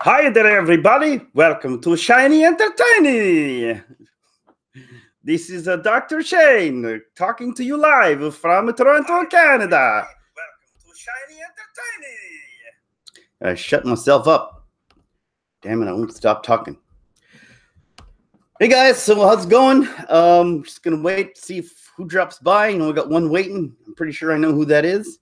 Hi there, everybody. Welcome to Shiny Entertaining. This is Dr. Shane talking to you live from Toronto, Canada. Welcome to Shiny Entertaining. I shut myself up. Damn it, I won't stop talking. Hey guys, so how's it going? Just gonna wait to see who drops by. We got one waiting. I'm pretty sure I know who that is.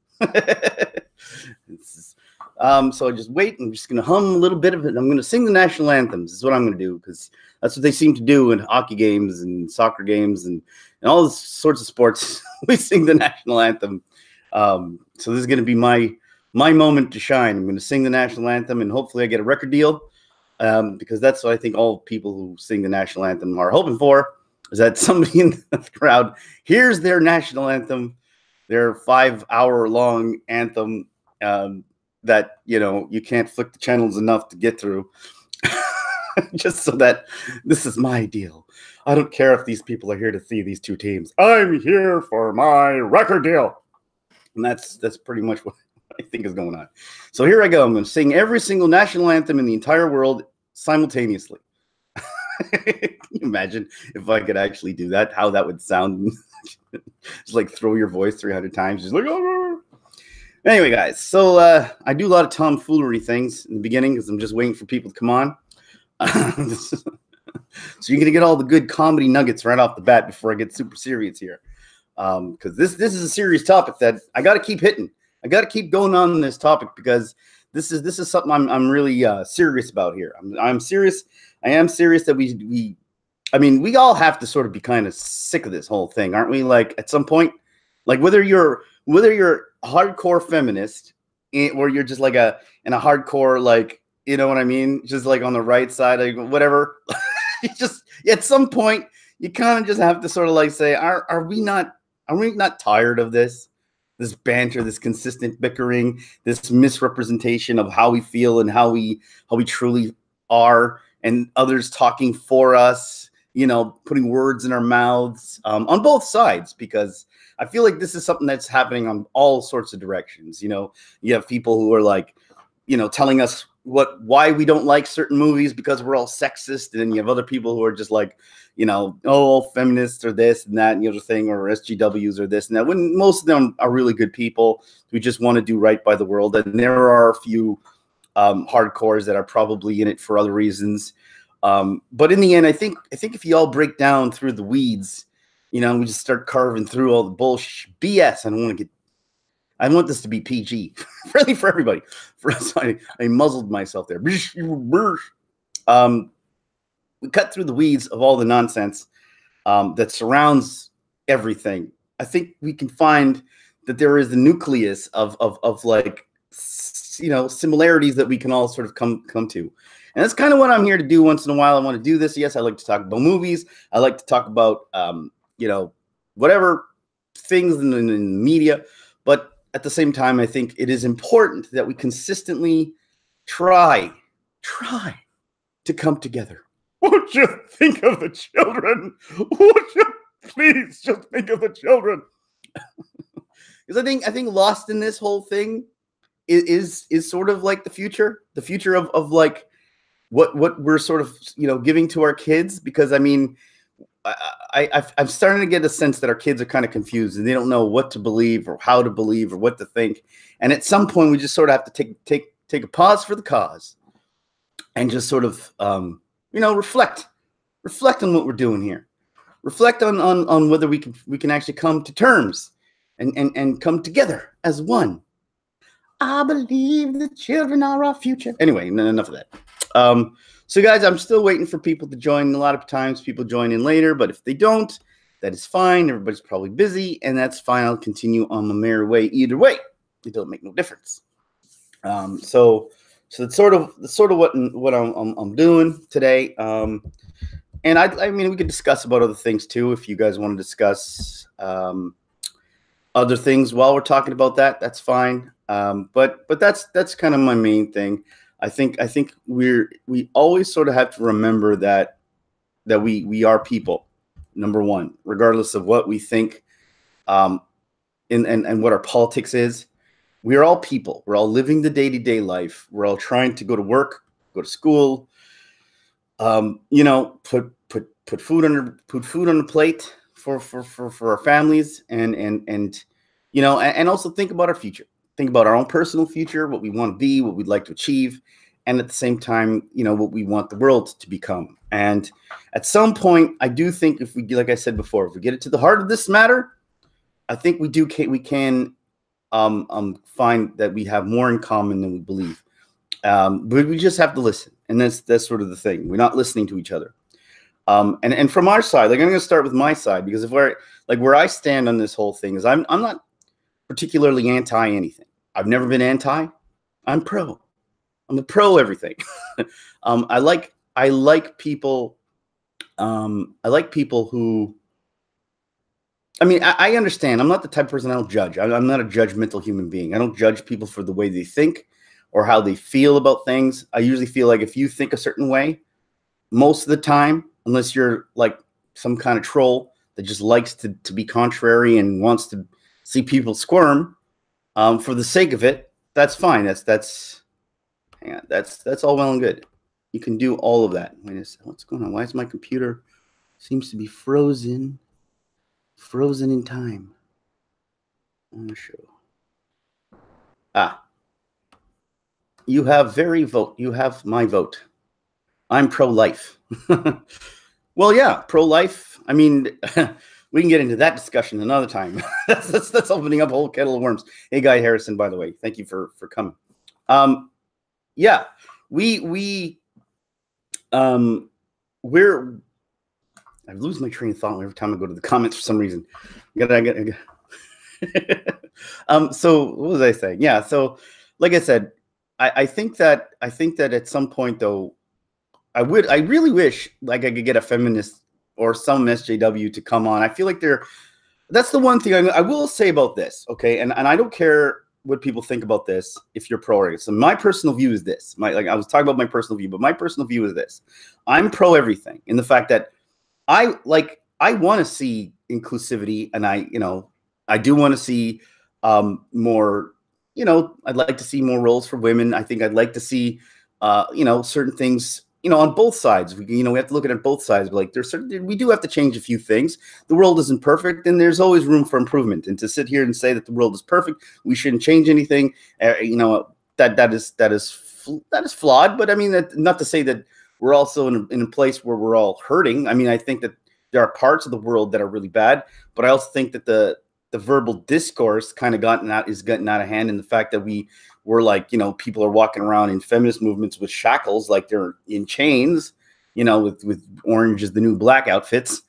So I just wait. I'm just going to hum a little bit of it. I'm going to sing the national anthems. This is what I'm going to do because that's what they seem to do in hockey games and soccer games and all sorts of sports. We sing the national anthem. So this is going to be my moment to shine. I'm going to sing the national anthem and hopefully I get a record deal because that's what I think all people who sing the national anthem are hoping for, is that somebody in the crowd hears their national anthem, their 5-hour-long anthem, that, you can't flick the channels enough to get through. Just so that this is my deal. I don't care if these people are here to see these two teams. I'm here for my record deal. And that's pretty much what I think is going on. So here I go. I'm going to sing every single national anthem in the entire world simultaneously. Can you imagine if I could actually do that? How that would sound? Just like throw your voice 300 times. Just like, oh. Anyway, guys, so I do a lot of tomfoolery things in the beginning because I'm just waiting for people to come on. So you're going to get all the good comedy nuggets right off the bat before I get super serious here. Because this is a serious topic that I got to keep hitting. I got to keep going on this topic because this is something I'm really serious about here. I'm serious. I am serious that we all have to sort of be kind of sick of this whole thing, aren't we? Like at some point, like whether you're hardcore feminist or you're just like in a hardcore, like, you know what I mean? Just like on the right side, like whatever. You just at some point you kind of just have to sort of like say, are we not tired of this banter, this consistent bickering, this misrepresentation of how we feel and how we truly are, and others talking for us, putting words in our mouths on both sides, because I feel like this is something that's happening on all sorts of directions. You have people who are like, telling us why we don't like certain movies because we're all sexist. And then you have other people who are just like, feminists or this and that and the other thing, or SGWs or this and that, when most of them are really good people who just want to do right by the world. And there are a few hardcores that are probably in it for other reasons. But in the end, I think if you all break down through the weeds, we just start carving through all the bullshit BS. I want this to be PG, really, for everybody. I muzzled myself there. We cut through the weeds of all the nonsense that surrounds everything. I think we can find that there is the nucleus of like, similarities that we can all sort of come to. And that's kind of what I'm here to do once in a while. I want to do this. Yes, I like to talk about movies. I like to talk about, whatever things in the media. But at the same time, I think it is important that we consistently try to come together. Won't you think of the children? Won't you please just think of the children? Because I think lost in this whole thing is sort of like the future of like what we're sort of giving to our kids. Because I'm starting to get a sense that our kids are kind of confused and they don't know what to believe or how to believe or what to think. And at some point, we just sort of have to take a pause for the cause and just sort of reflect on what we're doing here. Reflect on whether we can actually come to terms and come together as one. I believe the children are our future. Anyway, enough of that. So guys, I'm still waiting for people to join. A lot of times people join in later, but if they don't, that is fine. Everybody's probably busy, and that's fine. I'll continue on my merry way either way. It don't make no difference. So that's sort of what I'm doing today. And I mean, we could discuss about other things too if you guys want to discuss other things while we're talking about that. That's fine. But that's kind of my main thing. I think we always sort of have to remember that we are people, number one, regardless of what we think, and what our politics is. We are all people. We're all living the day-to-day life. We're all trying to go to work. go to school, you know, put food on the plate for our families, and you know, and also think about our future. Think about our own personal future, what we want to be, what we'd like to achieve, and at the same time, you know, what we want the world to become. And at some point, I do think if we, like I said before, if we get it to the heart of this matter, I think we can find that we have more in common than we believe. But we just have to listen, and that's sort of the thing. We're not listening to each other. And from our side, like I'm going to start with my side, because if we're like where I stand on this whole thing is I'm not particularly anti anything. I've never been anti. I'm pro. I'm a pro everything. I like people. I like people who. I mean, I understand. I'm not the type of person I don't judge. I'm not a judgmental human being. I don't judge people for the way they think or how they feel about things. I usually feel like if you think a certain way, most of the time, unless you're like some kind of troll that just likes to be contrary and wants to see people squirm for the sake of it, that's fine. That's all well and good. You can do all of that. Wait a second, what's going on? Why is my computer seems to be frozen in time? I'm not sure. You have you have my vote. I'm pro-life. Well, yeah, pro-life. I mean, we can get into that discussion another time. that's opening up a whole kettle of worms. Hey, Guy Harrison, by the way, thank you for coming. Yeah, we're. I lose my train of thought every time I go to the comments for some reason. So what was I saying? Yeah, so like I said, I think that at some point though, I really wish like I could get a feminist or some SJW to come on. I feel like that's the one thing I will say about this, okay? And I don't care what people think about this if you're pro or against. So my personal view is this. Like I was talking about my personal view, but my personal view is this. I'm pro everything in the fact that I want to see inclusivity, and I do want to see more, I'd like to see more roles for women. I think I'd like to see certain things, on both sides. We have to look at it both sides. But like we do have to change a few things. The world isn't perfect, and there's always room for improvement. And to sit here and say that the world is perfect, we shouldn't change anything, that is flawed. But I mean, not to say that we're also in a place where we're all hurting. I mean, I think that there are parts of the world that are really bad, but I also think that the verbal discourse kind of is getting out of hand, and the fact that we're like, people are walking around in feminist movements with shackles, like they're in chains, with orange is the new black outfits.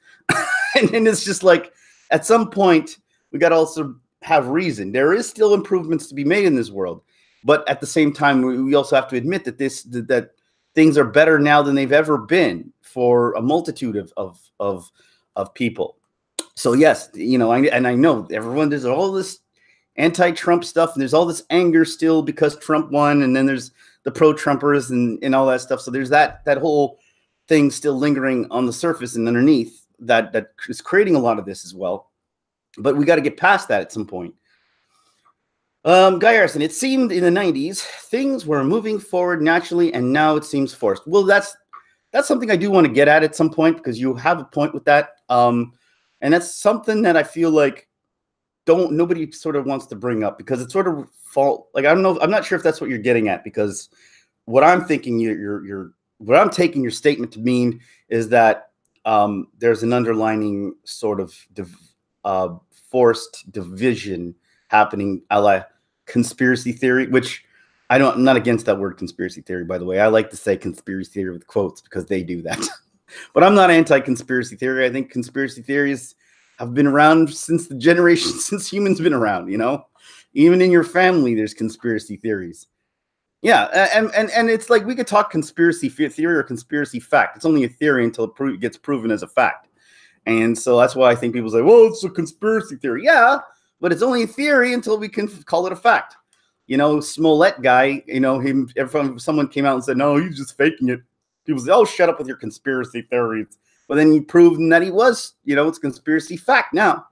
and it's just like, at some point, we got to also have reason. There is still improvements to be made in this world, but at the same time, we also have to admit that that things are better now than they've ever been for a multitude of people. So yes, and I know everyone, there's all this anti-Trump stuff, and there's all this anger still because Trump won, and then there's the pro-Trumpers and all that stuff. So there's that whole thing still lingering on the surface and underneath that is creating a lot of this as well. But we got to get past that at some point. Guy Harrison, it seemed in the 90s things were moving forward naturally, and now it seems forced. Well, that's something I do want to get at some point, because you have a point with that. And that's something that I feel like nobody sort of wants to bring up, because it's sort of like, I don't know, I'm not sure if that's what you're getting at, because what I'm thinking what I'm taking your statement to mean is that there's an underlining sort of forced division happening, a la conspiracy theory, which I'm not against that word conspiracy theory, by the way. I like to say conspiracy theory with quotes because they do that. But I'm not anti-conspiracy theory. I think conspiracy theories have been around since humans been around, Even in your family, there's conspiracy theories. Yeah, and it's like, we could talk conspiracy theory or conspiracy fact. It's only a theory until it gets proven as a fact. And so that's why I think people say, well, it's a conspiracy theory. Yeah, but it's only a theory until we can call it a fact. Smollett guy, someone came out and said, no, he's just faking it. People say, oh, shut up with your conspiracy theories. But then you proved that he was, it's conspiracy fact now,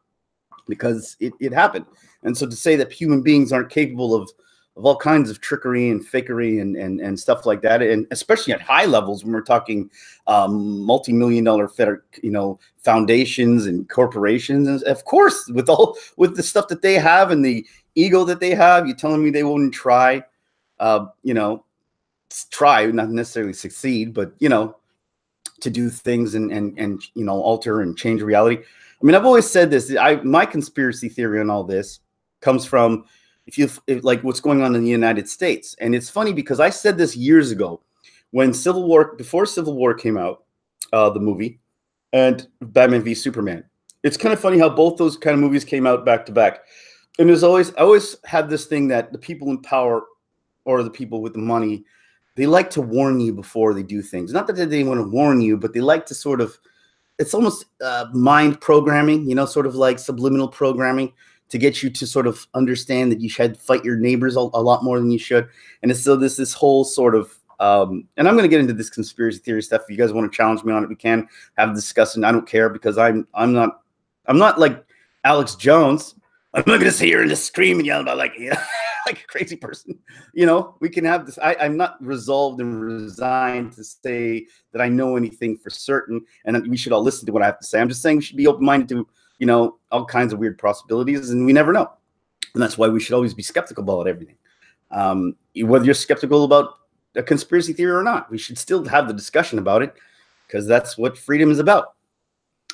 because it happened. And so to say that human beings aren't capable of all kinds of trickery and fakery and stuff like that, and especially at high levels when we're talking multi-million-dollar foundations and corporations, and of course with the stuff that they have and the ego that they have. You're telling me they wouldn't try, try, not necessarily succeed, but to do things and alter and change reality. I mean, I've always said this. My conspiracy theory on all this comes from like what's going on in the United States. And it's funny because I said this years ago when before Civil War came out, the movie, and Batman v Superman. It's kind of funny how both those kind of movies came out back to back. And I always had this thing that the people in power or the people with the money, they like to warn you before they do things. Not that they want to warn you, but they like to sort of, it's almost mind programming, sort of like subliminal programming to get you to sort of understand that you should fight your neighbors a lot more than you should. And so there's this whole sort of, and I'm going to get into this conspiracy theory stuff. If you guys want to challenge me on it, we can have a discussion. I don't care because I'm not like Alex Jones. I'm not going to sit here and just scream and yell about like a crazy person. We can have this. I'm not resolved and resigned to say that I know anything for certain, and we should all listen to what I have to say. I'm just saying we should be open-minded to, all kinds of weird possibilities, and we never know. And that's why we should always be skeptical about everything. Whether you're skeptical about a conspiracy theory or not, we should still have the discussion about it because that's what freedom is about.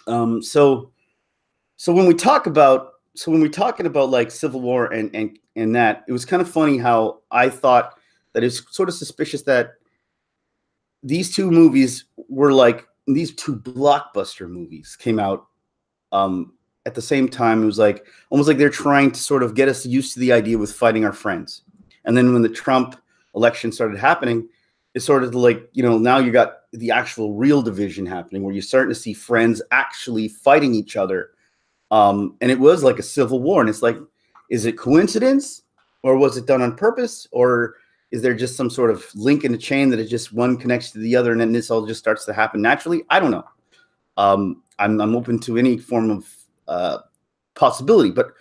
So when we talk about, when we're talking about like Civil War and that, it was kind of funny how I thought that it's sort of suspicious that these two movies were like, these two blockbuster movies came out at the same time. It was like almost like they're trying to sort of get us used to the idea with fighting our friends. And then when the Trump election started happening, it's sort of like, now you got the actual real division happening where you're starting to see friends actually fighting each other. And it was like a civil war. And it's like, is it coincidence or was it done on purpose? Or is there just some sort of link in the chain that it just one connects to the other and then this all just starts to happen naturally? I don't know. I'm open to any form of possibility. But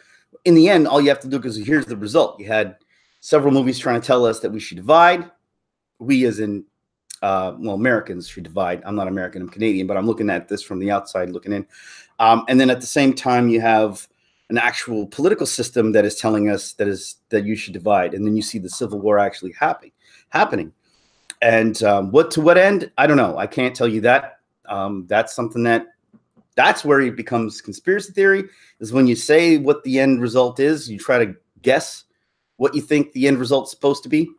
in the end, all you have to do, because here's the result. You had several movies trying to tell us that we should divide. We as in, Americans should divide. I'm not American, I'm Canadian, but I'm looking at this from the outside looking in. And then at the same time, you have an actual political system that is telling us that you should divide. And then you see the Civil War actually happening. And to what end? I don't know. I can't tell you that. That's something that's where it becomes conspiracy theory, is when you say what the end result is. You try to guess what you think the end result's supposed to be.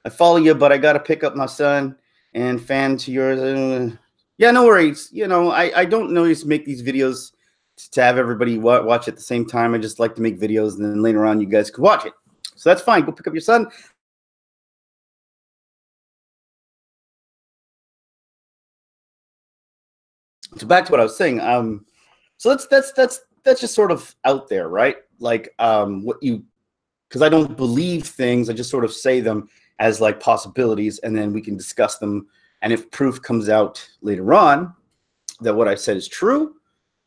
I follow you, but I got to pick up my son and fan to yours. Yeah, no worries. I don't always make these videos to have everybody watch at the same time. I just like to make videos, and then later on you guys could watch it. So that's fine. Go pick up your son. So back to what I was saying. So that's just sort of out there, right? Like because I don't believe things. I just sort of say them as like possibilities, and then we can discuss them. And if proof comes out later on that what I said is true,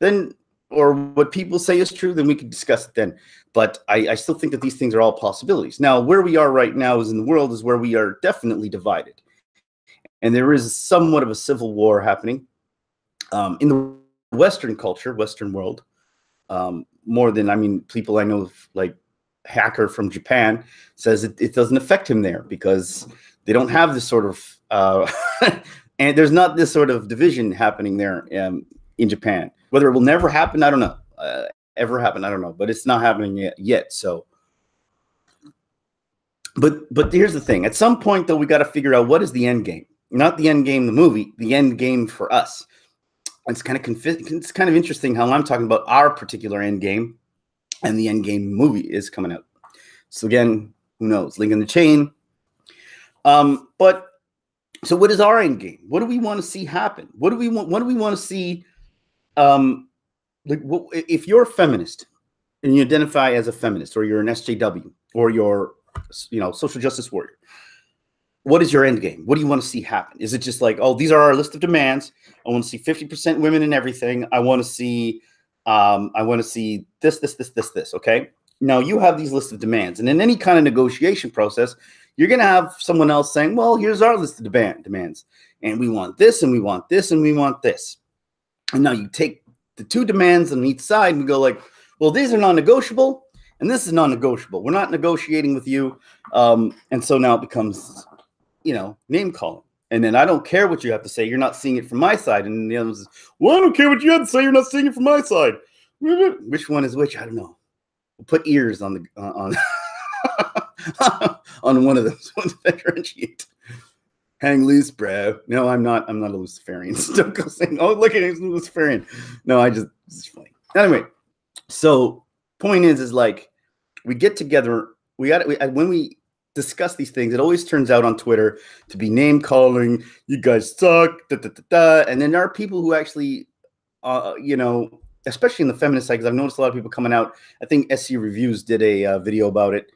then, or what people say is true, then we can discuss it then. But I still think that these things are all possibilities. Now, where we are right now is in the world is where we are definitely divided. And there is somewhat of a civil war happening in the Western culture, Western world, more than, people I know, like Hacker from Japan says it doesn't affect him there because they don't have this sort of and there's not this sort of division happening there in Japan. Whether it will never happen, I don't know. Ever happen, I don't know. But it's not happening yet. So, but here's the thing. At some point, though, we got to figure out what is the end game. Not the end game, the movie. The end game for us. It's kind of interesting how I'm talking about our particular end game, and the end game movie is coming out. So again, who knows? Link in the chain. But so what is our end game? What do we want to see happen? What do we want to see? If you're a feminist and you identify as a feminist, or you're an SJW, or you're, social justice warrior, what is your end game? What do you want to see happen? Is it just like, oh, these are our list of demands. I want to see 50% women in everything. I want to see this. Okay. Now you have these lists of demands, and in any kind of negotiation process, you're going to have someone else saying, well, here's our list of demands, and we want this, and we want this, and we want this. And now you take the two demands on each side and go like, well, these are non-negotiable, and this is non-negotiable. We're not negotiating with you. And so now it becomes, name calling. And then I don't care what you have to say. You're not seeing it from my side. And the other one says, well, I don't care what you have to say. You're not seeing it from my side. Which one is which? I don't know. We'll put ears on the on on one of them to differentiate. Hang loose, bro. No, I'm not a Luciferian. Don't go saying, oh, look at him, he's a Luciferian. No, it's funny. Anyway, so point is like we get together. When we discuss these things, it always turns out on Twitter to be name calling. You guys suck. Da, da, da, da. And then there are people who actually, especially in the feminist side, because I've noticed a lot of people coming out. I think SC Reviews did a video about it,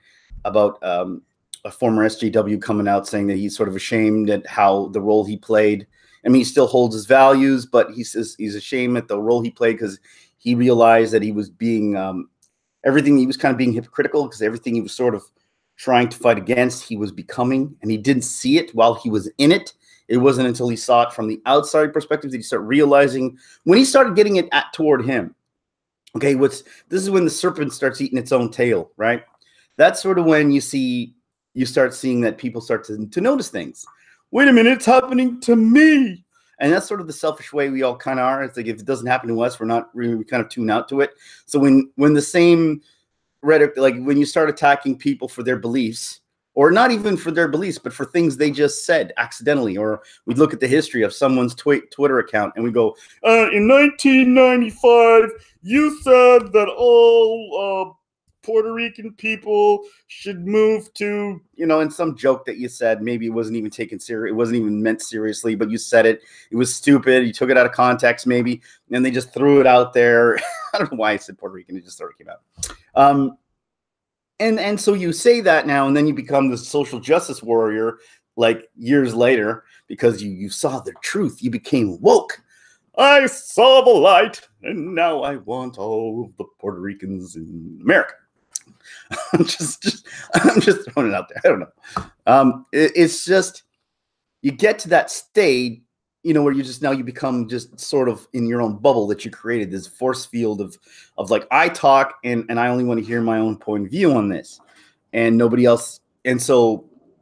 about a former SJW coming out saying that he's sort of ashamed at how the role he played. I mean, he still holds his values, but he says he's ashamed at the role he played because he realized that he was being he was kind of being hypocritical because everything he was sort of trying to fight against, he was becoming, and he didn't see it while he was in it. It wasn't until he saw it from the outside perspective that he started realizing when he started getting it toward him. Okay, this is when the serpent starts eating its own tail, right? That's sort of when you start seeing that people start to notice things. Wait a minute, it's happening to me. And that's sort of the selfish way we all kind of are. It's like if it doesn't happen to us, we kind of tune out to it. So when the same rhetoric, like when you start attacking people for their beliefs, or not even for their beliefs, but for things they just said accidentally, or we look at the history of someone's Twitter account and we go, in 1995, you said that all Puerto Rican people should move to, in some joke that you said, maybe it wasn't even taken serious, it wasn't even meant seriously, but you said it, it was stupid, you took it out of context maybe, and they just threw it out there. I don't know why I said Puerto Rican, it just sort of came out. And so you say that now, and then you become the social justice warrior like years later because you saw the truth. You became woke. I saw the light, and now I want all of the Puerto Ricans in America. I'm just throwing it out there. I don't know. It's just you get to that state, where you become just sort of in your own bubble that you created, this force field of like, I talk and I only want to hear my own point of view on this and nobody else. And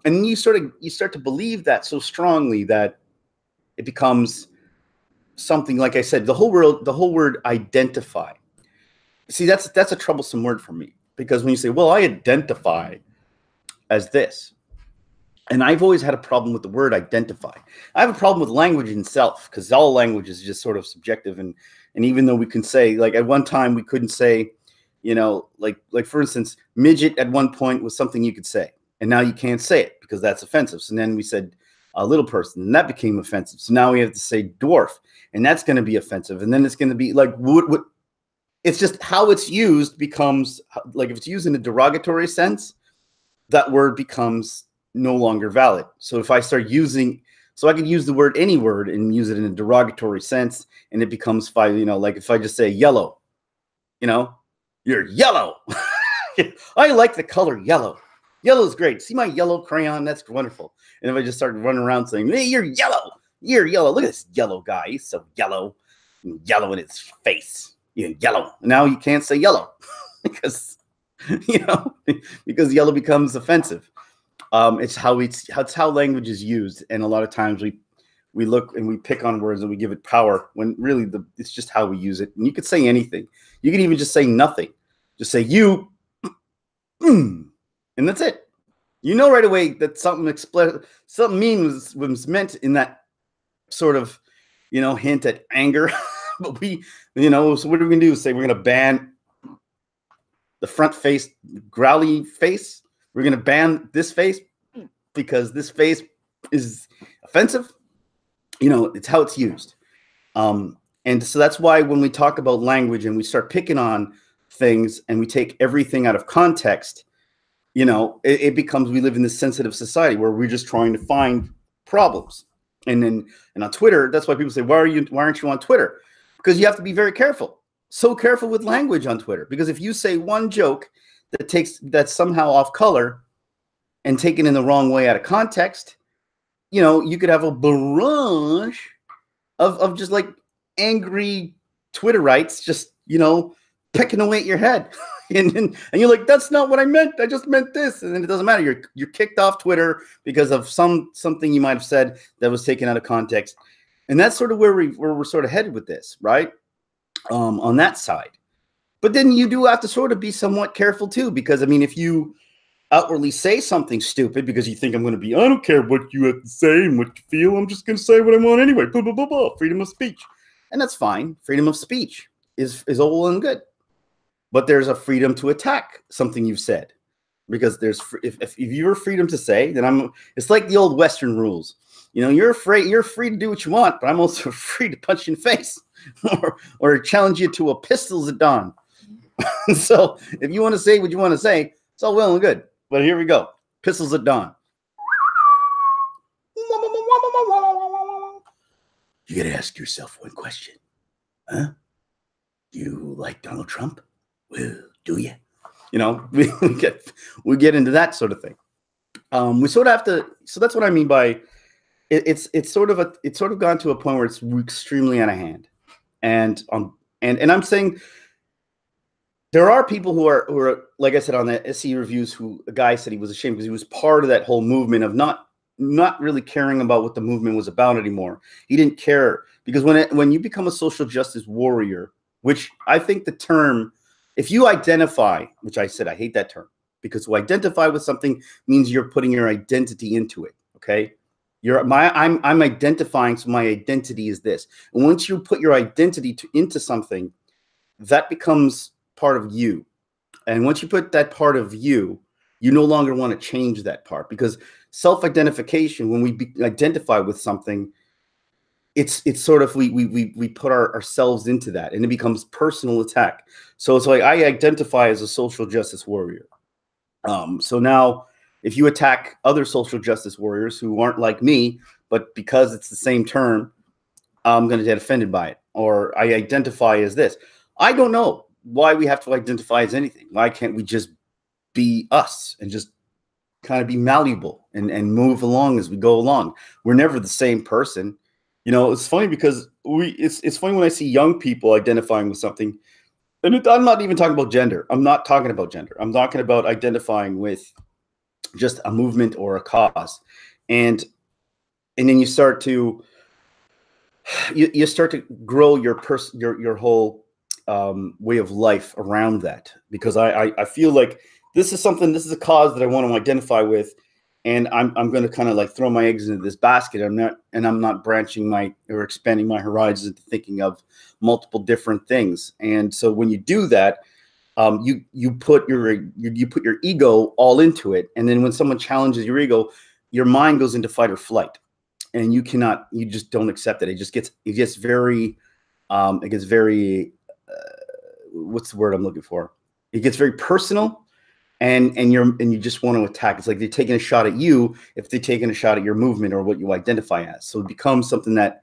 you start to believe that so strongly that it becomes something, like I said, the whole word identify. See, that's a troublesome word for me, because when you say, well, I identify as this, and I've always had a problem with the word identify. I have a problem with language itself, because all language is just sort of subjective. And even though we can say, like at one time we couldn't say, like for instance, midget at one point was something you could say, and now you can't say it because that's offensive. So then we said a little person, and that became offensive. So now we have to say dwarf, and that's going to be offensive. And then it's going to be like what it's just how it's used becomes like, if it's used in a derogatory sense, that word becomes no longer valid. So if I start using, so I could use the word, any word, and use it in a derogatory sense, and it becomes like if I just say yellow, you're yellow. I like the color yellow. Yellow is great. See my yellow crayon? That's wonderful. And if I just start running around saying, hey, you're yellow. You're yellow. Look at this yellow guy. He's so yellow. Yellow in his face. You're yellow. Now you can't say yellow because, because yellow becomes offensive. It's how language is used, and a lot of times we look and we pick on words and we give it power when really it's just how we use it. And you could say anything. You can even just say nothing. Just say you, and that's it. Right away that something mean was meant in that sort of hint at anger. But so what are we gonna do? Say we're gonna ban the front face, growly face. We're going to ban this face because this face is offensive. It's how it's used. And so that's why when we talk about language and we start picking on things and we take everything out of context, it becomes, we live in this sensitive society where we're just trying to find problems. And on Twitter, that's why people say, why aren't you on Twitter? Because you have to be very careful. So careful with language on Twitter, because if you say one joke that's somehow off color and taken in the wrong way out of context, you know, you could have a barrage of just like angry Twitterites just, you know, pecking away at your head. and you're like, that's not what I meant. I just meant this. And then it doesn't matter. You're kicked off Twitter because of something you might have said that was taken out of context. And that's sort of where we're sort of headed with this, right? On that side. But then you do have to sort of be somewhat careful too, because I mean, if you outwardly say something stupid because you think I don't care what you have to say and what you feel, I'm just going to say what I want anyway. Blah, blah, blah, blah. Freedom of speech. And that's fine. Freedom of speech is all well and good. But there's a freedom to attack something you've said, because there's if you're freedom to say, then it's like the old Western rules. You know, you're free to do what you want, but I'm also free to punch you in the face or challenge you to a pistols at dawn. So if you want to say what you want to say, it's all well and good. But here we go. Pistols at dawn. You got to ask yourself one question. Huh? You like Donald Trump? Well, do you? You know, we get into that sort of thing. We sort of have to. So that's what I mean by it's sort of gone to a point where it's extremely out of hand. And I'm saying there are people who are like I said on the SE reviews, who a guy said he was ashamed because he was part of that whole movement of not really caring about what the movement was about anymore. He didn't care because when you become a social justice warrior, which I think the term, if you identify, which I said I hate that term, because to identify with something means you're putting your identity into it. Okay, I'm identifying, so my identity is this. And once you put your identity into something, that becomes part of you. And once you put that part of you, you no longer want to change that part, because self-identification, when we identify with something, it's sort of we put ourselves into that, and it becomes personal attack. So it's like I identify as a social justice warrior. So now if you attack other social justice warriors who aren't like me, but because it's the same term, I'm going to get offended by it. Or I identify as this. I don't know why we have to identify as anything. Why can't we just be us and just kind of be malleable and move along as we go along? We're never the same person. You know, it's funny because it's funny when I see young people identifying with something. And I'm not even talking about gender. I'm not talking about gender. I'm talking about identifying with just a movement or a cause. And then you start to grow your whole way of life around that, because I feel like this is a cause that I want to identify with, and I'm going to kind of like throw my eggs into this basket. I'm not branching or expanding my horizons into thinking of multiple different things. And so when you do that, you put your ego all into it, and then when someone challenges your ego, your mind goes into fight or flight, and you just don't accept it. It gets very what's the word I'm looking for? It gets very personal, and you just want to attack. It's like they're taking a shot at you if they're taking a shot at your movement or what you identify as. So it becomes something that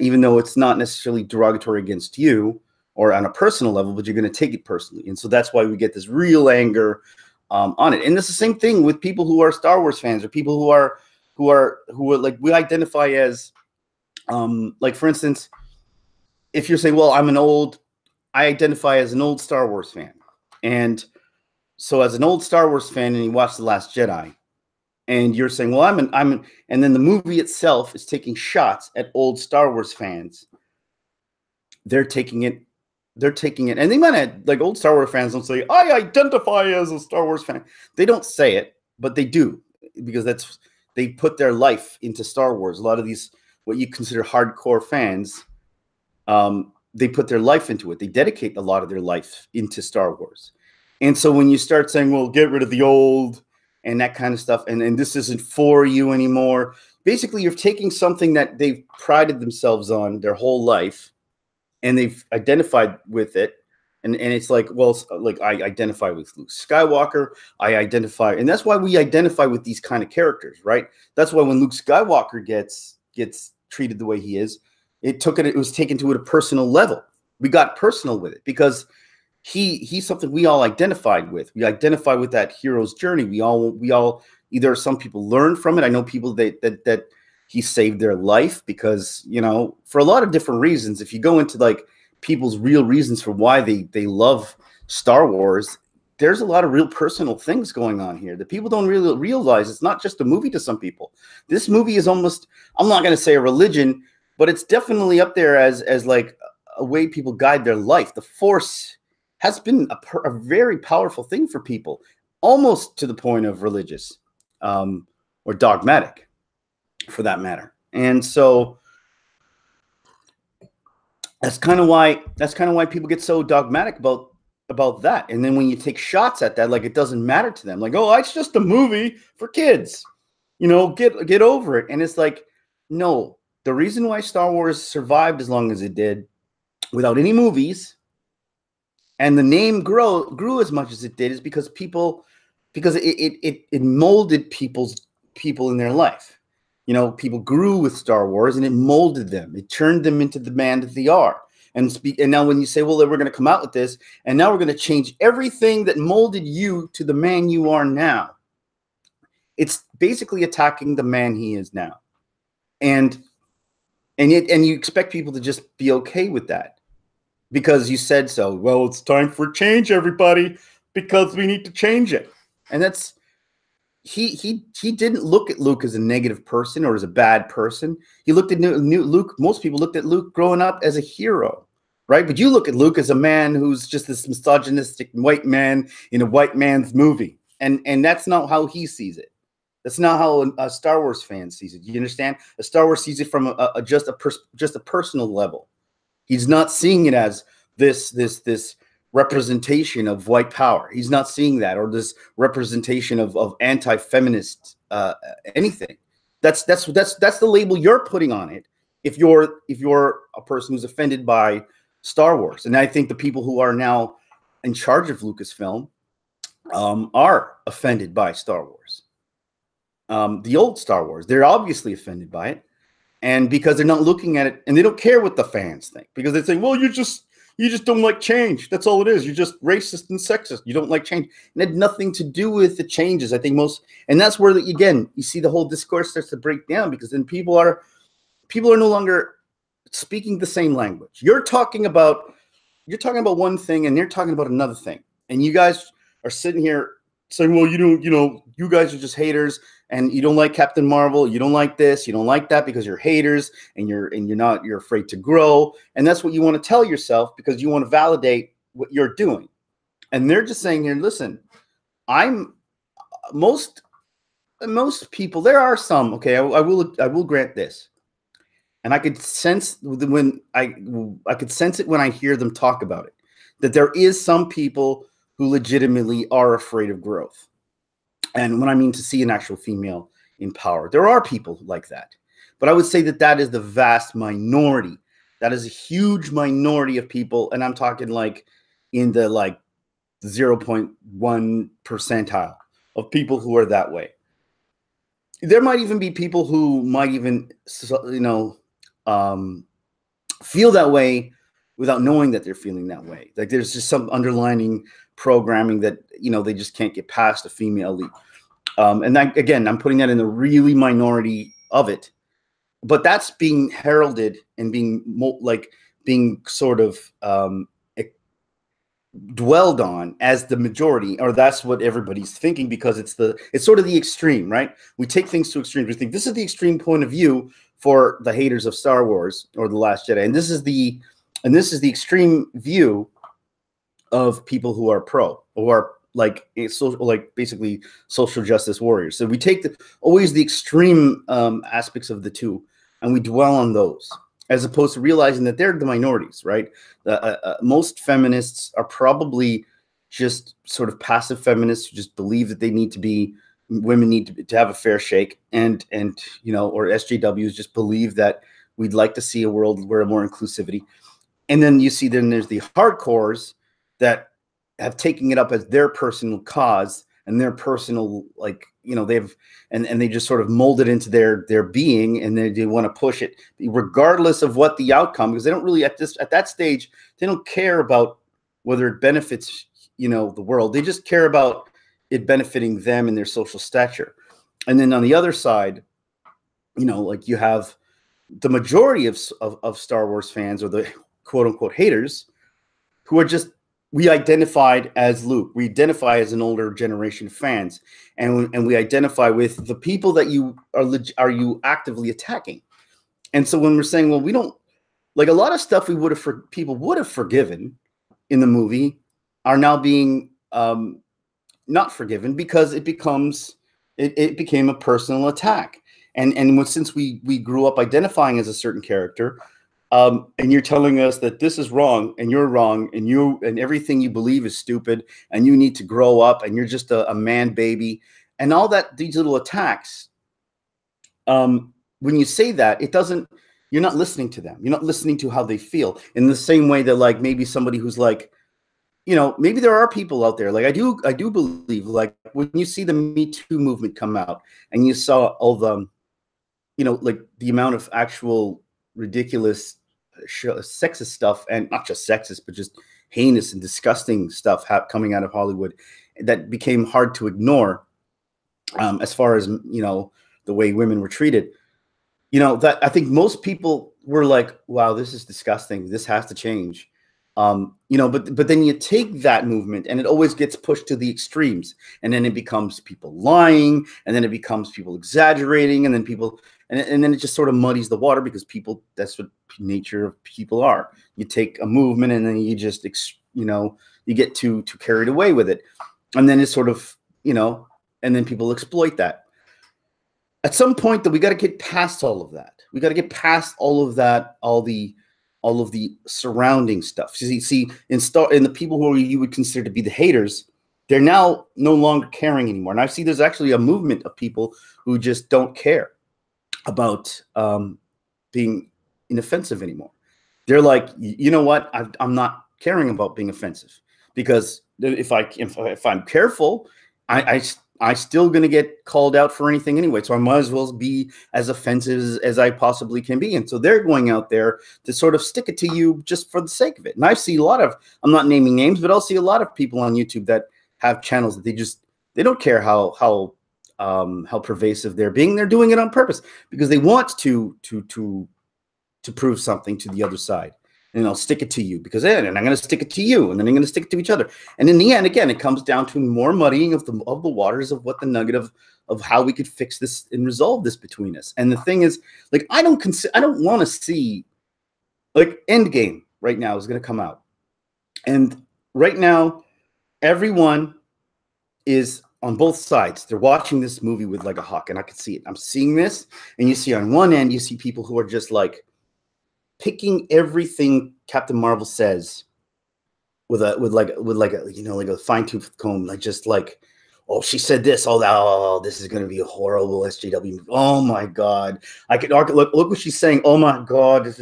even though it's not necessarily derogatory against you or on a personal level, but you're going to take it personally. And so that's why we get this real anger on it. And it's the same thing with people who are Star Wars fans, or people who are like, we identify as like, for instance, if you're saying, well, I identify as an old Star Wars fan. And so as an old Star Wars fan, and you watch The Last Jedi, and you're saying, well, and then the movie itself is taking shots at old Star Wars fans. They're taking it, and they might have, like, old Star Wars fans don't say, I identify as a Star Wars fan. They don't say it, but they do, because they put their life into Star Wars. A lot of these, what you consider hardcore fans, they put their life into it. They dedicate a lot of their life into Star Wars. And so when you start saying, well, get rid of the old and that kind of stuff, and this isn't for you anymore, basically you're taking something that they've prided themselves on their whole life, and they've identified with it. And it's like, well, like, I identify with Luke Skywalker. And that's why we identify with these kind of characters, right? That's why when Luke Skywalker gets treated the way he is, it was taken to a personal level. We got personal with it because he's something we all identified with. We identify with that hero's journey. We all either some people learn from it. I know people that he saved their life because, you know, for a lot of different reasons. If you go into like people's real reasons for why they love Star Wars, there's a lot of real personal things going on here that people don't really realize. It's not just a movie to some people. This movie is almost, I'm not going to say a religion, but it's definitely up there as like a way people guide their life. The Force has been a very powerful thing for people, almost to the point of religious or dogmatic, for that matter. And so that's kind of why people get so dogmatic about that. And then when you take shots at that, like it doesn't matter to them, like, oh, it's just a movie for kids, you know, get over it. And it's like, no, the reason why Star Wars survived as long as it did without any movies and the name grew as much as it did is because it molded people in their life. You know, people grew with Star Wars and it molded them. It turned them into the man that they are. And now when you say, well, we're going to come out with this, and now we're going to change everything that molded you to the man you are now, it's basically attacking the man he is now. And you expect people to just be okay with that because you said so. Well, it's time for change, everybody, because we need to change it. And that's, he didn't look at Luke as a negative person or as a bad person. He looked at Luke. Most people looked at Luke growing up as a hero, right? But you look at Luke as a man who's just this misogynistic white man in a white man's movie. And that's not how he sees it. That's not how a Star Wars fan sees it. You understand? A Star Wars sees it from just a personal level. He's not seeing it as this representation of white power. He's not seeing that, or this representation of anti-feminist anything. That's the label you're putting on it if you're a person who's offended by Star Wars. And I think the people who are now in charge of Lucasfilm are offended by Star Wars. The old Star Wars, they're obviously offended by it, and because they're not looking at it, and they don't care what the fans think, because they say, well, you just don't like change. That's all it is. You're just racist and sexist. You don't like change. And it had nothing to do with the changes. I think and that's where, again, you see the whole discourse starts to break down, because then people are no longer speaking the same language. You're talking about one thing, and they're talking about another thing. And you guys are sitting here saying, well, you guys are just haters, and you don't like Captain Marvel, you don't like this, you don't like that, because you're haters, and you're afraid to grow. And that's what you want to tell yourself, because you want to validate what you're doing. And they're just saying here, listen, most people, there are some, okay, I will grant this. And I could sense when I could sense it when I hear them talk about it, that there is some people who legitimately are afraid of growth. And when I mean to see an actual female in power, there are people like that. But I would say that is the vast minority. That is a huge minority of people. And I'm talking like in the 0.1 percentile of people who are that way. There might even be people who might even, feel that way without knowing that they're feeling that way. Like there's just some underlining programming that, they just can't get past a female lead. And that, again, I'm putting that in the really minority of it, but that's being heralded and being sort of dwelled on as the majority, or that's what everybody's thinking, because it's sort of the extreme, right? We take things to extremes. We think this is the extreme point of view for the haters of Star Wars or The Last Jedi, and this is the extreme view of people who are pro, who are basically social justice warriors. So we take always the extreme aspects of the two, and we dwell on those, as opposed to realizing that they're the minorities, right? Most feminists are probably just sort of passive feminists who just believe that women need to have a fair shake, and or SJWs just believe that we'd like to see a world where more inclusivity. And then there's the hardcores that have taken it up as their personal cause and their personal, they just sort of mold it into their being, and they want to push it regardless of what the outcome, because they don't really at that stage, they don't care about whether it benefits, the world. They just care about it benefiting them and their social stature. And then on the other side, like you have the majority of Star Wars fans, or the quote unquote haters, who are just, we identified as Luke. We identify as an older generation of fans, and we identify with the people that you are you actively attacking. And so when we're saying, well, we don't like a lot of stuff people would have forgiven in the movie are now being not forgiven because it became a personal attack. And since we grew up identifying as a certain character, and you're telling us that this is wrong and you're wrong and everything you believe is stupid and you need to grow up and you're just a man baby and all that, these little attacks. When you say that, you're not listening to them. You're not listening to how they feel in the same way that like maybe somebody who's like, maybe there are people out there. Like I do believe, like when you see the Me Too movement come out and you saw all the, like the amount of actual ridiculous sexist stuff, and not just sexist, but just heinous and disgusting stuff coming out of Hollywood that became hard to ignore, as far as, the way women were treated. That I think most people were like, wow, this is disgusting. This has to change. But then you take that movement and it always gets pushed to the extremes, and then it becomes people lying, and then it becomes people exaggerating, and then and then it just sort of muddies the water because that's what nature of people are. You take a movement and then you just, you get too carried away with it. And then it's sort of, and then people exploit that. At some point though, we got to get past all of that. We got to get past all of that, all of the surrounding stuff. See, in the people who you would consider to be the haters, they're now no longer caring anymore. And I see there's actually a movement of people who just don't care about being inoffensive anymore. They're like, you know what? I'm not caring about being offensive, because if I'm careful, I still going to get called out for anything anyway. So I might as well be as offensive as I possibly can be. And so they're going out there to sort of stick it to you just for the sake of it. And I see a lot of, I'm not naming names, but I'll see a lot of people on YouTube that have channels that they don't care how pervasive they're being. They're doing it on purpose because they want to prove something to the other side. And I'll stick it to you because and I'm going to stick it to you, and then I'm going to stick it to each other. And in the end, again, it comes down to more muddying of the waters of what the nugget of how we could fix this and resolve this between us. And the thing is, like, I don't want to see, like, Endgame right now is going to come out, and right now, everyone is on both sides. They're watching this movie with like a hawk, and I can see it. I'm seeing this, and you see on one end, you see people who are just like picking everything Captain Marvel says with like a fine-tooth comb, like just like, oh, she said this, oh, this is going to be a horrible SJW movie. Oh my God, look what she's saying. Oh my God,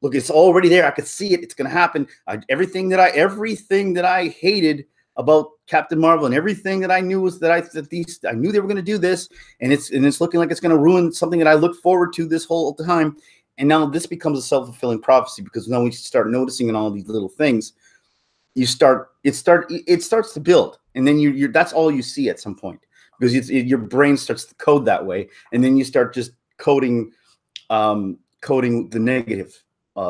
look, it's already there. I could see it. It's going to happen. Everything that I hated about Captain Marvel and everything that I knew was that I knew they were going to do this, and it's looking like it's going to ruin something that I looked forward to this whole time. And now this becomes a self-fulfilling prophecy, because now we start noticing in all these little things, it starts to build, and then that's all you see at some point, because your brain starts to code that way, and then you start just coding the negative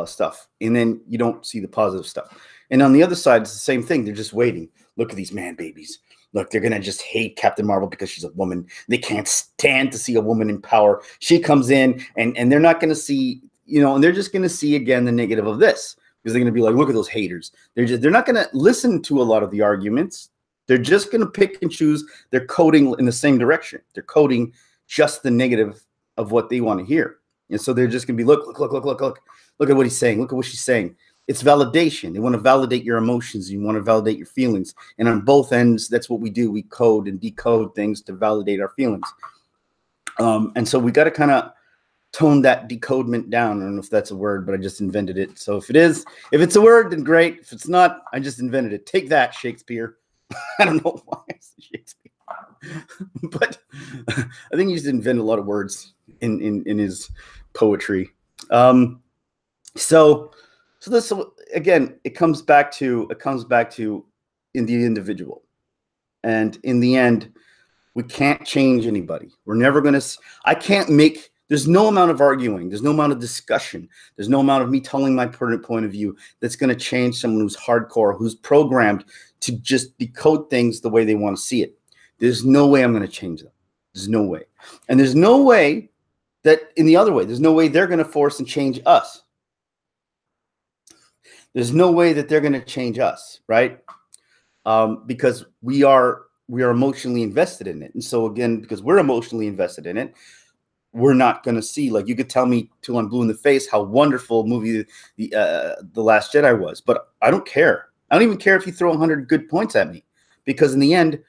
stuff, and then you don't see the positive stuff. And on the other side, it's the same thing. They're just waiting. Look at these man babies. Look, they're going to just hate Captain Marvel because she's a woman. They can't stand to see a woman in power. She comes in, and they're not going to see, and they're just going to see again the negative of this, because they're going to be like, look at those haters. They're not going to listen to a lot of the arguments. They're just going to pick and choose. They're coding in the same direction. They're coding just the negative of what they want to hear. And so they're just going to be, look at what he's saying. Look at what she's saying. It's validation. They want to validate your emotions. You want to validate your feelings. And on both ends, that's what we do. We code and decode things to validate our feelings. And so we got to kind of tone that decodement down. I don't know if that's a word, but I just invented it. So if it's a word, then great. If it's not, I just invented it. Take that, Shakespeare. I don't know why I said Shakespeare, but I think he just invented a lot of words in his poetry. So again, it comes back to in the individual, and in the end, we can't change anybody. We're never going to. I can't make. There's no amount of arguing. There's no amount of discussion. There's no amount of me telling my pertinent point of view that's going to change someone who's hardcore, who's programmed to just decode things the way they want to see it. There's no way I'm going to change them. There's no way. And there's no way that in the other way, there's no way they're going to force and change us. There's no way that they're going to change us, right? Because we are emotionally invested in it. And so again, because we're emotionally invested in it, we're not going to see, like, you could tell me till I'm blue in the face how wonderful movie the Last Jedi was, but I don't care. I don't even care if you throw 100 good points at me, because in the end,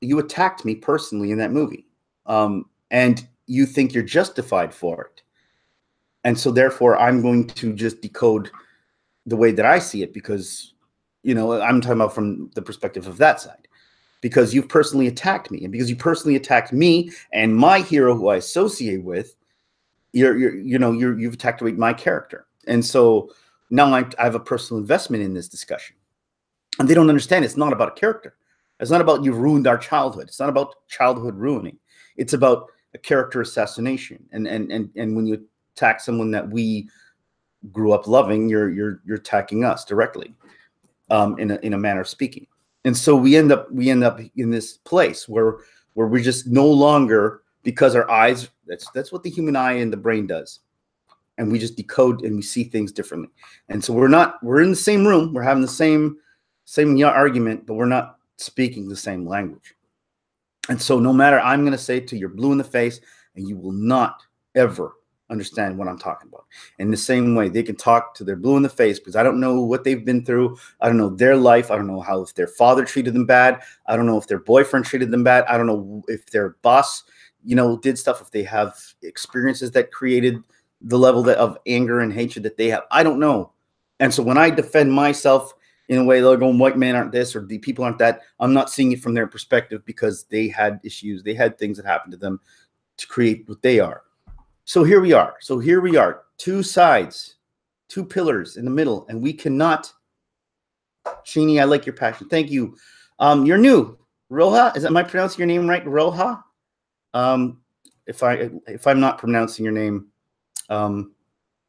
you attacked me personally in that movie, and you think you're justified for it. And so therefore, I'm going to just decode the way that I see it, because, you know, I'm talking about from the perspective of that side. Because you've personally attacked me, and because you personally attacked me and my hero who I associate with, you've attacked my character, and so now I have a personal investment in this discussion, and they don't understand. It's not about a character. It's not about you've ruined our childhood. It's not about childhood ruining. It's about a character assassination, and when you attack someone that we grew up loving, you're attacking us directly, in a manner of speaking. And so we end up in this place where we're just no longer, because our eyes, that's what the human eye and the brain does. And we just decode and we see things differently. And so we're in the same room, we're having the same argument, but we're not speaking the same language. And so no matter, I'm going to say to you're blue in the face, and you will not ever understand what I'm talking about. In the same way, they can talk to their blue in the face, because I don't know what they've been through. I don't know their life. I don't know how, if their father treated them bad. I don't know if their boyfriend treated them bad. I don't know if their boss, did stuff, if they have experiences that created the level of anger and hatred that they have. I don't know. And so when I defend myself in a way, they're going, white men aren't this, or the people aren't that, I'm not seeing it from their perspective, because they had issues. They had things that happened to them to create what they are. So here we are. Two sides, two pillars in the middle, and we cannot. Sheeny, I like your passion. Thank you. You're new, Roja. Am I pronouncing your name right, Roja? If I'm not pronouncing your name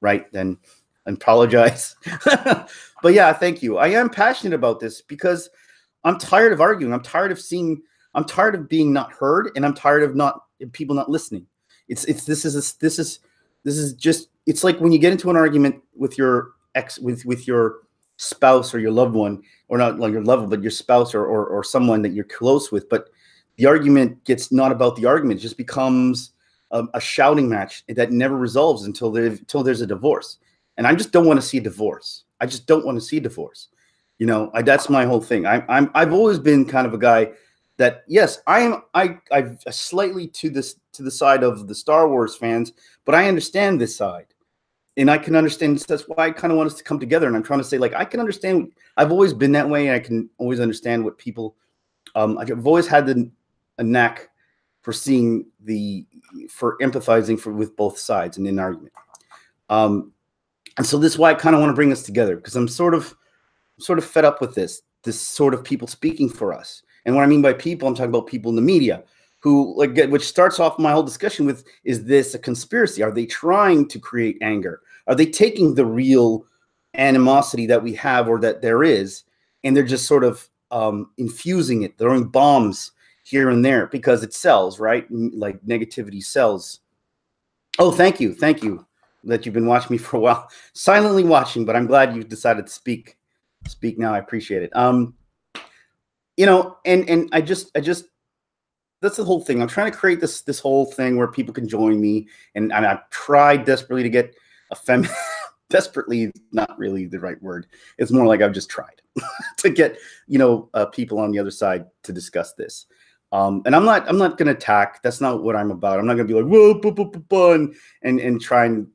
right, then I apologize. But yeah, thank you. I am passionate about this because I'm tired of arguing. I'm tired of being not heard, and I'm tired of people not listening. This is just, it's like when you get into an argument with your with your spouse or your loved one, or not like your loved one, but your spouse or someone that you're close with, but the argument gets not about the argument, it just becomes a shouting match that never resolves until there's a divorce. And I just don't want to see a divorce. I just don't want to see a divorce. That's my whole thing. I've always been kind of a guy that, yes, I'm slightly to the side of the Star Wars fans, but I understand this side, and I can understand. That's why I kind of want us to come together. And I'm trying to say, like, I can understand. I've always been that way, and I can always understand what people. I've always had a knack for for empathizing with both sides in an argument. And so this is why I kind of want to bring us together, because I'm sort of fed up with this sort of people speaking for us. And what I mean by people, I'm talking about people in the media who, which starts off my whole discussion with, is this a conspiracy? Are they trying to create anger? Are they taking the real animosity that we have, or that there is, and they're just sort of infusing it, throwing bombs here and there because it sells, right? Like negativity sells. Oh, thank you that you've been watching me for a while, silently watching, but I'm glad you decided to speak now. I appreciate it. And I just that's the whole thing. I'm trying to create this whole thing where people can join me, and I've tried desperately to get a feminine. Desperately is not really the right word. It's more like I've just tried to get people on the other side to discuss this. And I'm not going to attack. That's not what I'm about. I'm not going to be like, whoa, boo, boo, boo, boo, and try and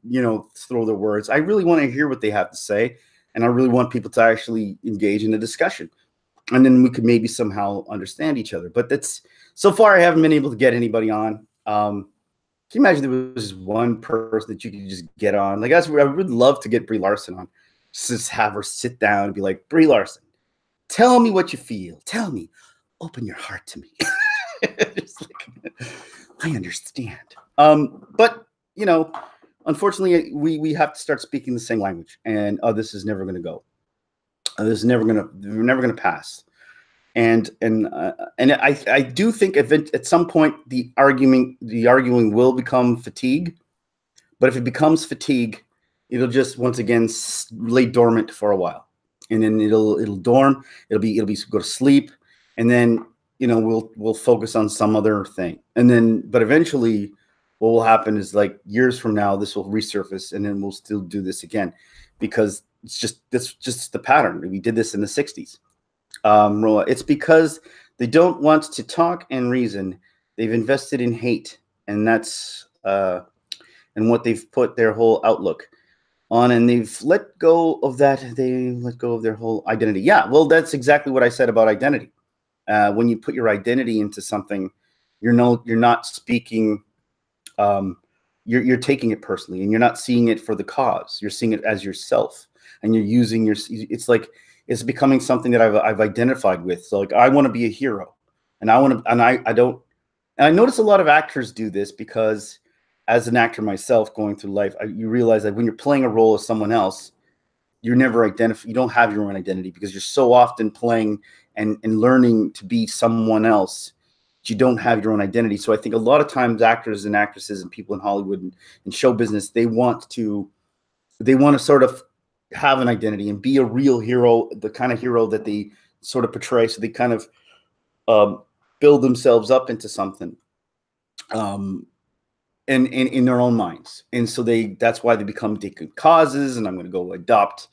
throw their words. I really want to hear what they have to say, and I really want people to actually engage in a discussion, and then we could maybe somehow understand each other. But so far I haven't been able to get anybody on. Can you imagine there was one person that you could just get on? Like, I would love to get Brie Larson on, Just have her sit down and be like, Brie Larson, tell me what you feel. Tell me. Open your heart to me. Just like, I understand. But you know, unfortunately, we have to start speaking the same language, and this is never going to go. This is never we're never going to pass. And I do think at some point the arguing will become fatigue. But if it becomes fatigue, it'll just once again lay dormant for a while, and then it'll dorm. It'll be go to sleep, and then we'll focus on some other thing, and then but eventually, what will happen is like years from now, this will resurface, and then we'll still do this again, because that's just the pattern. We did this in the '60s. It's because they don't want to talk and reason. They've invested in hate, and that's and what they've put their whole outlook on, and they've let go of that. They let go of their whole identity. Yeah, well, that's exactly what I said about identity. When you put your identity into something, you're not speaking. You're taking it personally, and you're not seeing it for the cause. You're seeing it as yourself, and you're using your. It's like it's becoming something that I've identified with. So like I want to be a hero, and I don't. And I notice a lot of actors do this because, as an actor myself, going through life, you realize that when you're playing a role as someone else, you're never you don't have your own identity, because you're so often playing and learning to be someone else. You don't have your own identity. So I think a lot of times actors and actresses and people in Hollywood and show business, they want to sort of have an identity and be a real hero, the kind of hero that they sort of portray. So they kind of build themselves up into something. And in their own minds, and so that's why they become taking causes. And I'm going to go adopt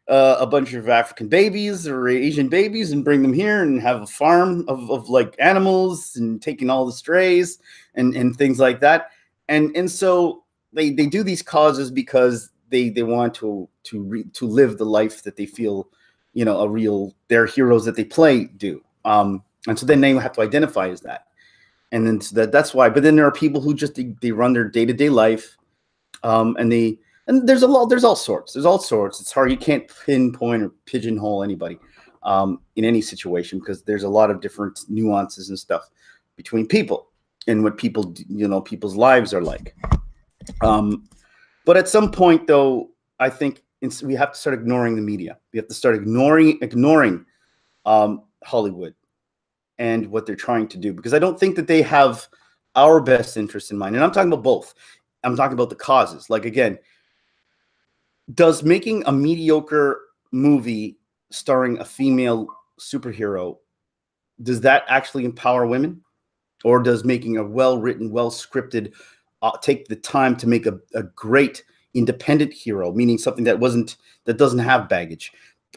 a bunch of African babies or Asian babies and bring them here and have a farm of like animals and taking all the strays and things like that. And so they do these causes because they want to live the life that they feel their heroes that they play do. And so then they have to identify as that. And then so that's why. But then there are people who just they run their day-to-day life, and there's all sorts. There's all sorts. It's hard. You can't pinpoint or pigeonhole anybody in any situation, because there's a lot of different nuances and stuff between people and what people people's lives are like. But at some point, though, I think we have to start ignoring the media. We have to start ignoring Hollywood and what they're trying to do, because I don't think that they have our best interest in mind. And I'm talking about both. I'm talking about the causes. Like, again, does making a mediocre movie starring a female superhero, does that actually empower women? Or does making a well-written, well-scripted, take the time to make a great independent hero, meaning something that doesn't have baggage,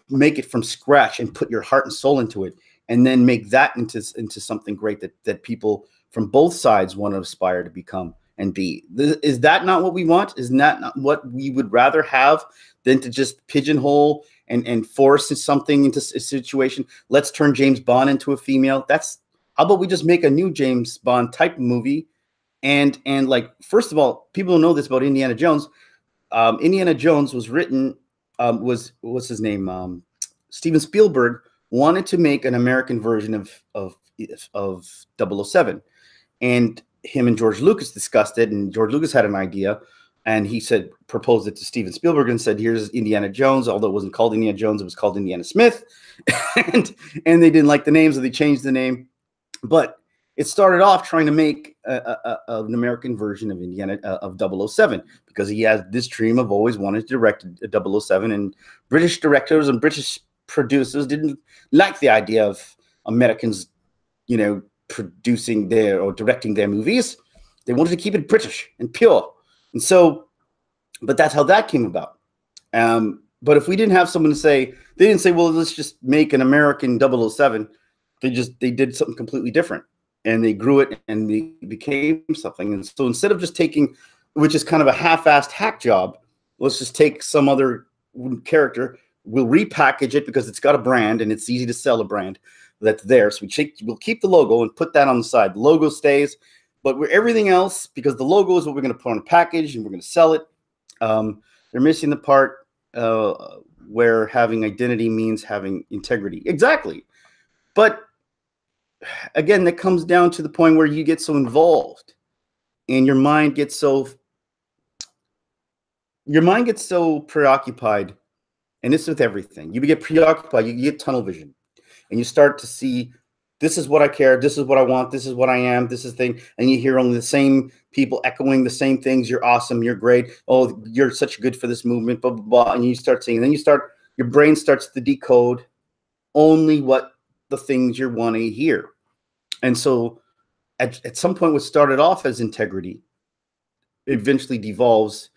make it from scratch and put your heart and soul into it, and then make that into something great that people from both sides want to aspire to become and be? Is that not what we want? Is that not what we would rather have than to just pigeonhole and force something into a situation? Let's turn James Bond into a female. How about we just make a new James Bond type movie? And like, first of all, people don't know this about Indiana Jones. Indiana Jones was written, what's his name? Steven Spielberg wanted to make an American version of 007, and him and George Lucas discussed it, and George Lucas had an idea, and he proposed it to Steven Spielberg and said, here's Indiana Jones. Although it wasn't called Indiana Jones, it was called Indiana Smith. and they didn't like the name, so they changed the name. But it started off trying to make an American version of of 007, because he has this dream of always wanting to direct a 007, and British directors and British producers didn't like the idea of Americans, producing or directing their movies. They wanted to keep it British and pure. And so, but that's how that came about. But if we didn't have someone to say, they didn't say, well, let's just make an American 007. They did something completely different, and they grew it and they became something. And so instead of just taking, which is kind of a half-assed hack job, let's just take some other character. We'll repackage it because it's got a brand and it's easy to sell a brand that's there. So we'll keep the logo and put that on the side. The logo stays, but everything else, because the logo is what we're going to put on a package and we're going to sell it. They're missing the part where having identity means having integrity. Exactly. But again, that comes down to the point where you get so involved and your mind gets so preoccupied, and it's with everything. You get preoccupied, you get tunnel vision, and you start to see, this is what I care, this is what I want, this is what I am, this is the thing, and you hear only the same people echoing the same things. You're awesome, you're great, oh, you're such good for this movement, blah, blah, blah, and you start seeing, and then your brain starts to decode only what the things you want to hear. And so at some point, what started off as integrity eventually devolves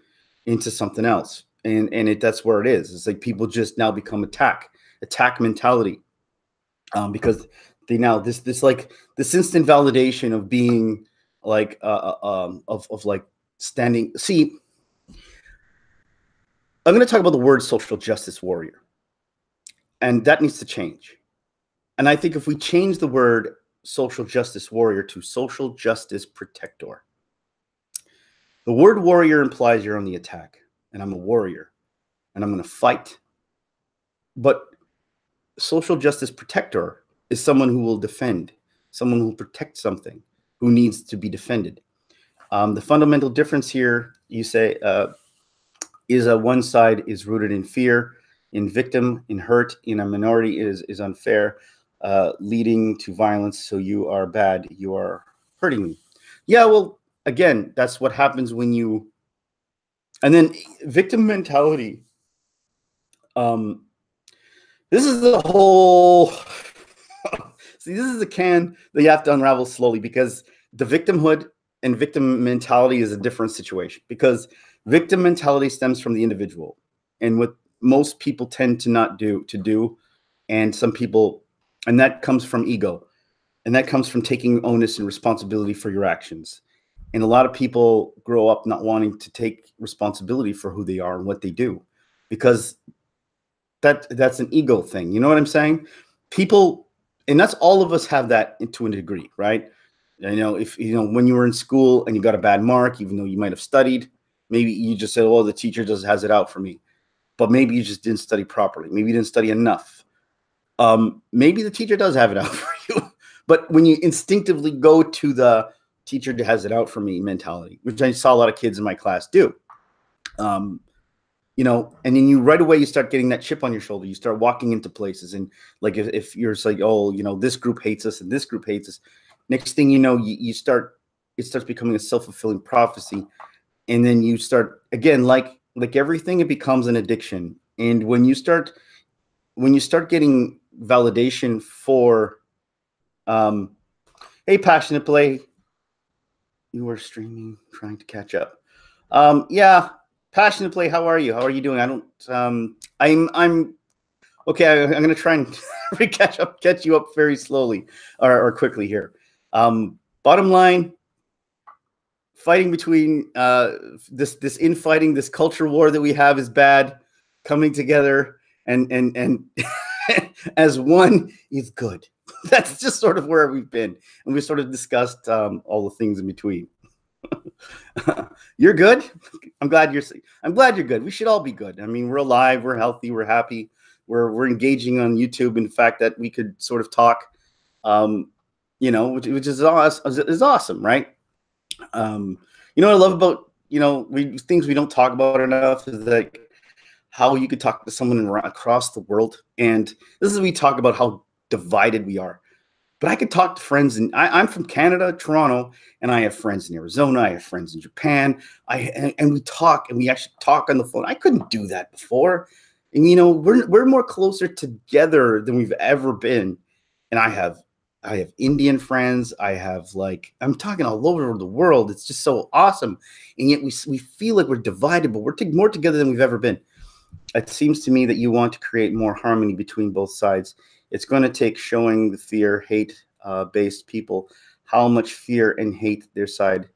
into something else. And that's where it is. It's like people just now become attack mentality, because they now this like this instant validation of being like of like standing. See, I'm going to talk about the word social justice warrior, and that needs to change. And I think if we change the word social justice warrior to social justice protector, the word warrior implies you're on the attack, and I'm a warrior, and I'm going to fight. But social justice protector is someone who will defend, someone who will protect something, who needs to be defended. The fundamental difference here, you say, is one side is rooted in fear, in victim, in hurt, in a minority is unfair, leading to violence. So you are bad, you are hurting me. Yeah, well, again, that's what happens when you, and then victim mentality. This is the whole, see, this is a can that you have to unravel slowly, because the victimhood and victim mentality is a different situation, because victim mentality stems from the individual, and what most people tend to not do, and some people, and that comes from ego, and that comes from taking onus and responsibility for your actions. And a lot of people grow up not wanting to take responsibility for who they are and what they do, because that's an ego thing. You know what I'm saying? People, and that's all of us have that to a degree, right? You know, if you know, when you were in school and you got a bad mark, even though you might have studied, maybe you just said, "Oh, the teacher just has it out for me," but maybe you just didn't study properly. Maybe you didn't study enough. Maybe the teacher does have it out for you, but when you instinctively go to the teacher has it out for me mentality, which I saw a lot of kids in my class do, you know, and then you right away you start getting that chip on your shoulder. You start walking into places, and like if you're like, oh, you know, this group hates us and this group hates us, next thing you know, it starts becoming a self-fulfilling prophecy, and then you start again, like everything, it becomes an addiction. And when you start getting validation for, hey, passionate play, you were streaming, trying to catch up. Yeah, passionate play. How are you? How are you doing? I don't. I'm okay. I'm gonna try and catch you up very slowly or quickly here. Bottom line, fighting between this infighting, this culture war that we have is bad. Coming together and as one is good. That's just sort of where we've been, and we sort of discussed all the things in between. You're good. I'm glad you're good. We should all be good. I mean, we're alive, we're healthy, we're happy, we're engaging on YouTube. In fact, that we could sort of talk, you know, which is awesome, right? You know what I love about, you know, things we don't talk about enough is like how you could talk to someone across the world, and this is we talk about how divided we are. But I could talk to friends, and I'm from Canada, Toronto, and I have friends in Arizona. I have friends in Japan. And we talk, and we actually talk on the phone. I couldn't do that before. And you know, we're more closer together than we've ever been. And I have Indian friends. I'm talking all over the world. It's just so awesome. And yet we feel like we're divided, but we're more together than we've ever been. It seems to me that you want to create more harmony between both sides. It's going to take showing the fear, hate-based people how much fear and hate their side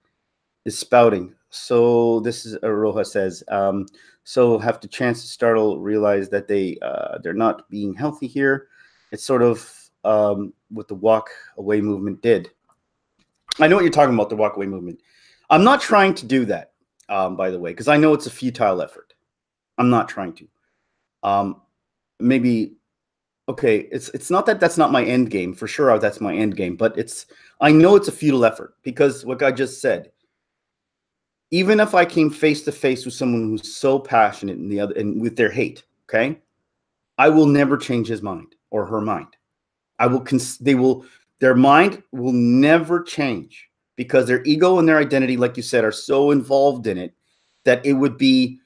is spouting. So this is Aroha says, so have the chance to startle, realize that they're not being healthy here. It's sort of what the walk away movement did. I know what you're talking about, the walk away movement. I'm not trying to do that, by the way, because I know it's a futile effort. I'm not trying to. Um, maybe okay, it's not that that's not my end game for sure. That's my end game, but I know it's a futile effort because what I just said. Even if I came face to face with someone who's so passionate in the other and with their hate, okay, I will never change his mind or her mind. I will. They will. Their mind will never change because their ego and their identity, like you said, are so involved in it that it would be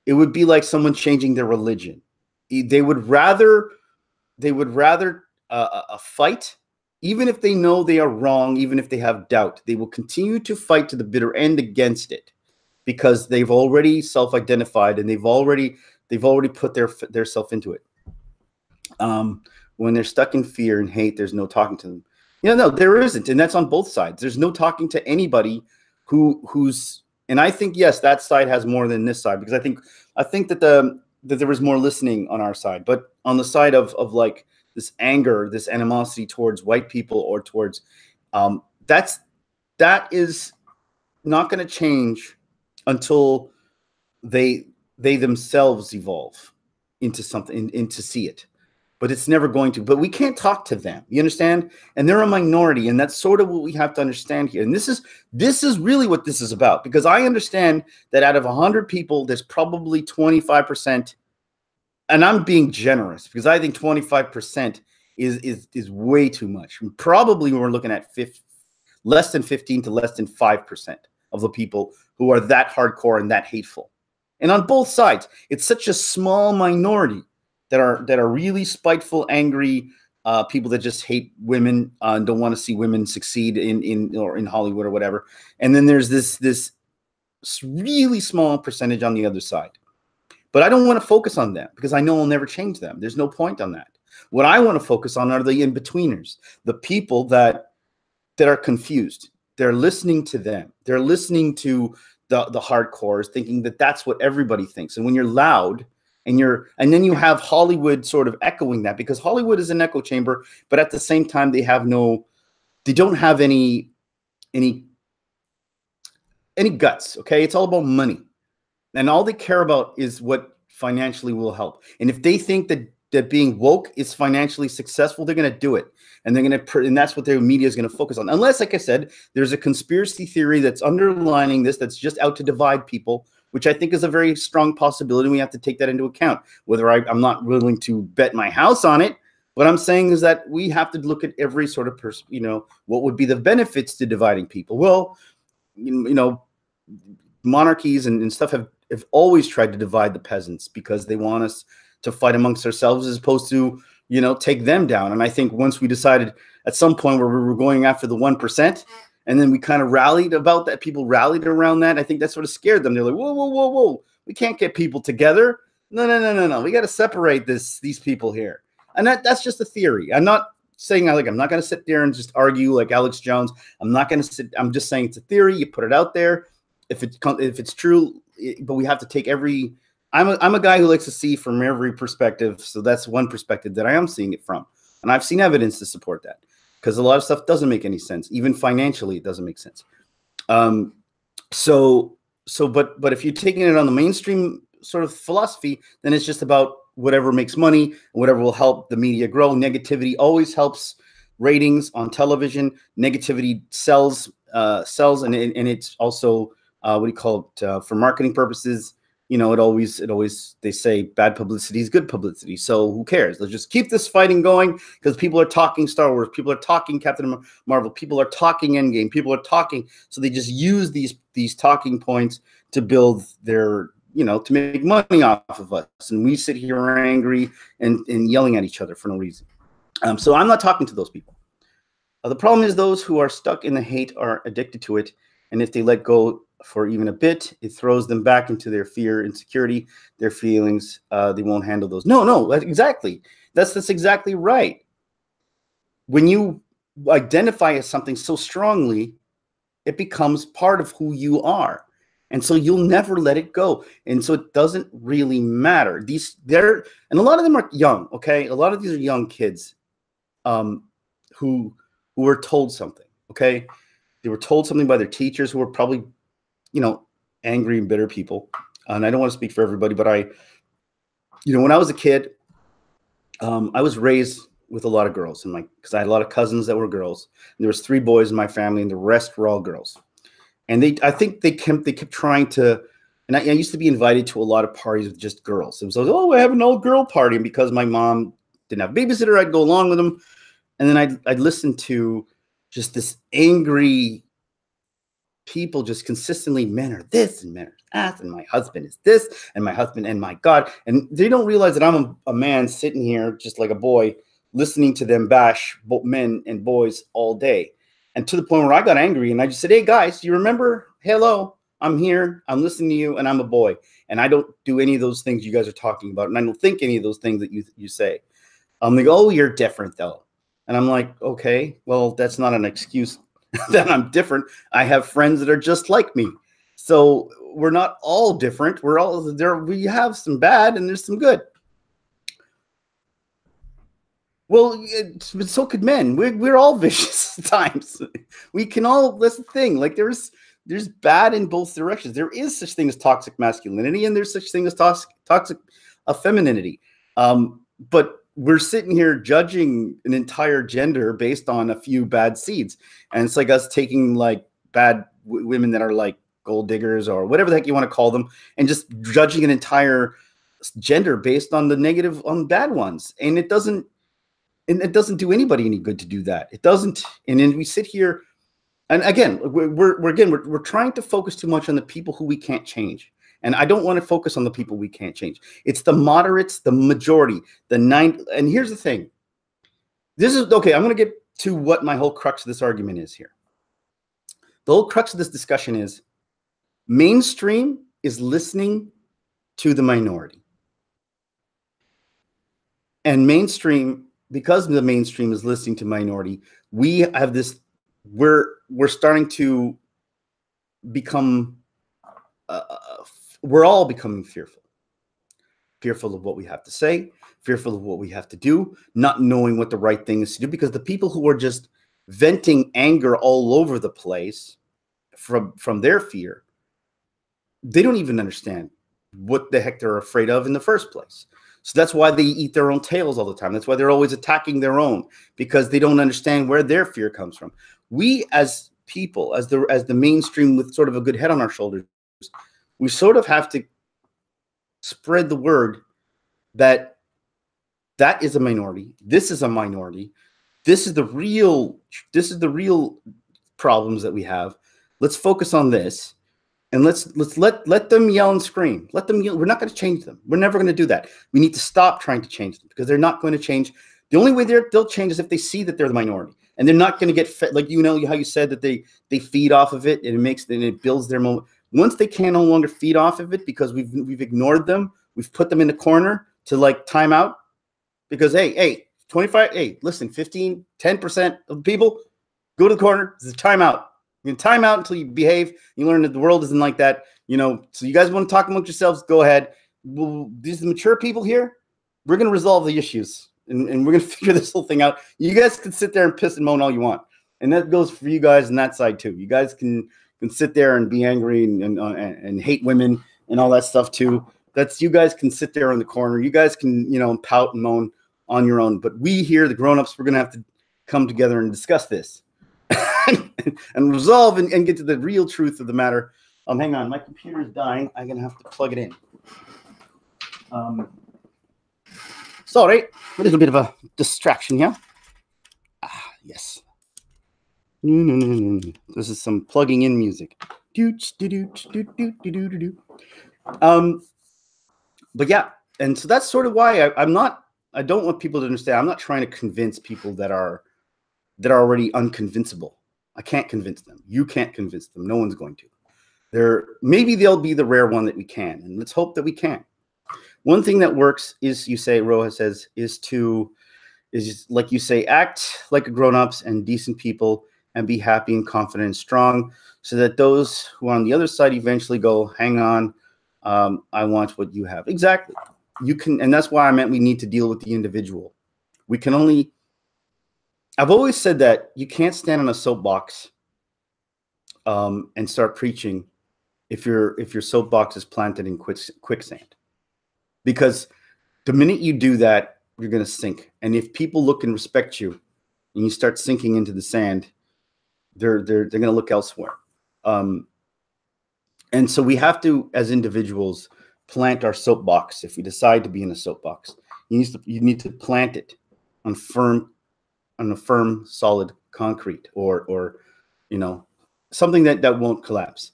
like someone changing their religion. They would rather a fight, even if they know they are wrong, even if they have doubt. They will continue to fight to the bitter end against it because they've already self-identified and they've already put their self into it. When they're stuck in fear and hate, there's no talking to them. No, there isn't, and that's on both sides. There's no talking to anybody who's. And I think yes, that side has more than this side because I think that there was more listening on our side, but on the side of like this anger, this animosity towards white people or towards that is not going to change until they themselves evolve into something into see it, but it's never going to. But we can't talk to them, you understand, and they're a minority, and that's sort of what we have to understand here. And this is really what this is about, because I understand that out of 100 people there's probably 25%, and I'm being generous because I think 25% is way too much. Probably we're looking at less than 15 to less than 5% of the people who are that hardcore and that hateful. And on both sides, it's such a small minority that are really spiteful, angry people that just hate women and don't want to see women succeed in Hollywood or whatever. And then there's this really small percentage on the other side. But I don't want to focus on them because I know I'll never change them. There's no point on that. What I want to focus on are the in-betweeners, the people that are confused. They're listening to them. They're listening to the hardcores, thinking that that's what everybody thinks. And when you're loud and then you have Hollywood sort of echoing that, because Hollywood is an echo chamber, but at the same time they don't have any guts. Okay, it's all about money, and all they care about is what financially will help. And if they think that being woke is financially successful, they're going to do it. And and that's what their media is going to focus on. Unless, like I said, there's a conspiracy theory that's underlining this, that's just out to divide people, which I think is a very strong possibility. We have to take that into account. Whether I'm not willing to bet my house on it, what I'm saying is that we have to look at every sort of person, what would be the benefits to dividing people? Well, monarchies and stuff have always tried to divide the peasants because they want us to fight amongst ourselves as opposed to, take them down. And I think once we decided at some point where we were going after the 1%, and then we kind of rallied about that, people rallied around that, I think that sort of scared them. They're like, whoa, whoa, whoa, whoa. We can't get people together. No. We got to separate these people here. And that's just a theory. I'm not saying I'm not going to sit there and just argue like Alex Jones. I'm just saying it's a theory. You put it out there. If it's true, but we have to take every. I'm a guy who likes to see from every perspective. So that's one perspective that I am seeing it from, and I've seen evidence to support that, because a lot of stuff doesn't make any sense, even financially. It doesn't make sense. But if you're taking it on the mainstream sort of philosophy, then it's just about whatever makes money, whatever will help the media grow. Negativity always helps ratings on television. Negativity sells, and it's also what do you call it, for marketing purposes. It always they say bad publicity is good publicity. So who cares? Let's just keep this fighting going, because people are talking Star Wars, people are talking Captain Marvel, people are talking Endgame, people are talking. So they just use these talking points to build their, to make money off of us. And we sit here angry and yelling at each other for no reason. So I'm not talking to those people. The problem is those who are stuck in the hate are addicted to it. And if they let go for even a bit, it throws them back into their fear, insecurity, their feelings. They won't handle those. No, exactly. That's exactly right. When you identify as something so strongly, it becomes part of who you are. And so you'll never let it go. And so it doesn't really matter. And a lot of them are young, okay? A lot of these are young kids who were told something, okay? They were told something by their teachers who were probably, angry and bitter people. And I don't want to speak for everybody, but you know, when I was a kid, I was raised with a lot of girls, and because I had a lot of cousins that were girls. And there was 3 boys in my family, and the rest were all girls. And I think they kept trying to. And I used to be invited to a lot of parties with just girls. It was like, oh, I have an all-girl party, and because my mom didn't have a babysitter, I'd go along with them. And then I'd listen to just this angry people just consistently, men are this and men are that, and my husband is this, and my husband, and my God. And they don't realize that I'm a man sitting here just like a boy, listening to them bash both men and boys all day. And to the point where I got angry and I just said, hey guys, you remember, hello, I'm here, I'm listening to you, and I'm a boy. And I don't do any of those things you guys are talking about. And I don't think any of those things that you say. They go, oh, you're different though. And I'm like, okay, well, that's not an excuse that I'm different. I have friends that are just like me. So we're not all different. We're all there. We have some bad and there's some good. Well, so could men. We're all vicious at times. We can all, that's the thing. Like there's bad in both directions. There is such thing as toxic masculinity, and there's such thing as toxic femininity. But we're sitting here judging an entire gender based on a few bad seeds. And it's like us taking like bad women that are like gold diggers or whatever the heck you want to call them, and just judging an entire gender based on the negative, on bad ones. And it doesn't do anybody any good to do that. It doesn't. And then we sit here, and again, we're trying to focus too much on the people who we can't change. And I don't want to focus on the people we can't change. It's the moderates, the majority, the 9. And here's the thing. This is okay. I'm going to get to what my whole crux of this argument is here. The whole crux of this discussion is mainstream is listening to the minority. And mainstream, because the mainstream is listening to minority, we have this, we're starting to become, we're all becoming fearful of what we have to say, fearful of what we have to do, not knowing what the right thing is to do, because the people who are just venting anger all over the place from their fear, they don't even understand what the heck they're afraid of in the first place. So that's why they eat their own tails all the time. That's why they're always attacking their own, because they don't understand where their fear comes from. We as people, as the mainstream with sort of a good head on our shoulders, we sort of have to spread the word that that is a minority. This is a minority. This is the real problems that we have. Let's focus on this. And let's let them yell and scream. Let them yell. We're not going to change them. We're never going to do that. We need to stop trying to change them, because they're not going to change. The only way they'll change is if they see that they're the minority, and they're not going to get fed. Like, you know how you said that they feed off of it, and it builds their moment. Once they can no longer feed off of it because we've ignored them, we've put them in the corner to like time out, because hey, 25, hey, listen, 15, 10% of the people go to the corner. This is a timeout. You can time out until you behave. You learn that the world isn't like that. You know, so you guys want to talk amongst yourselves, go ahead. These are the mature people here. We're going to resolve the issues, and we're going to figure this whole thing out. You guys can sit there and piss and moan all you want. And that goes for you guys on that side too. You guys can sit there and be angry and hate women and all that stuff too. You guys can sit there in the corner. You guys can, you know, pout and moan on your own. But we here, the grown-ups, we're going to have to come together and discuss this. and resolve and get to the real truth of the matter. Hang on, my computer is dying. I'm gonna have to plug it in. Sorry, a little bit of a distraction here. Yes. This is some plugging in music. But yeah, and so that's sort of why I don't want people to understand. I'm not trying to convince people that are already unconvincible. I can't convince them. You can't convince them. No one's going to. Maybe they'll be the rare one that we can, and let's hope that we can. One thing that works is, you say, Roja says, is like you say, act like a grown-ups and decent people, and be happy and confident and strong, so that those who are on the other side eventually go, hang on, I want what you have. Exactly. You can, and that's why I meant we need to deal with the individual. We can only. I've always said that you can't stand on a soapbox and start preaching if your soapbox is planted in quicksand, because The minute you do that, you're going to sink. And if people look and respect you, and you start sinking into the sand, they're going to look elsewhere. And so we have to, as individuals, plant our soapbox. If we decide to be in a soapbox, you need to plant it on a firm, solid concrete, or something that won't collapse.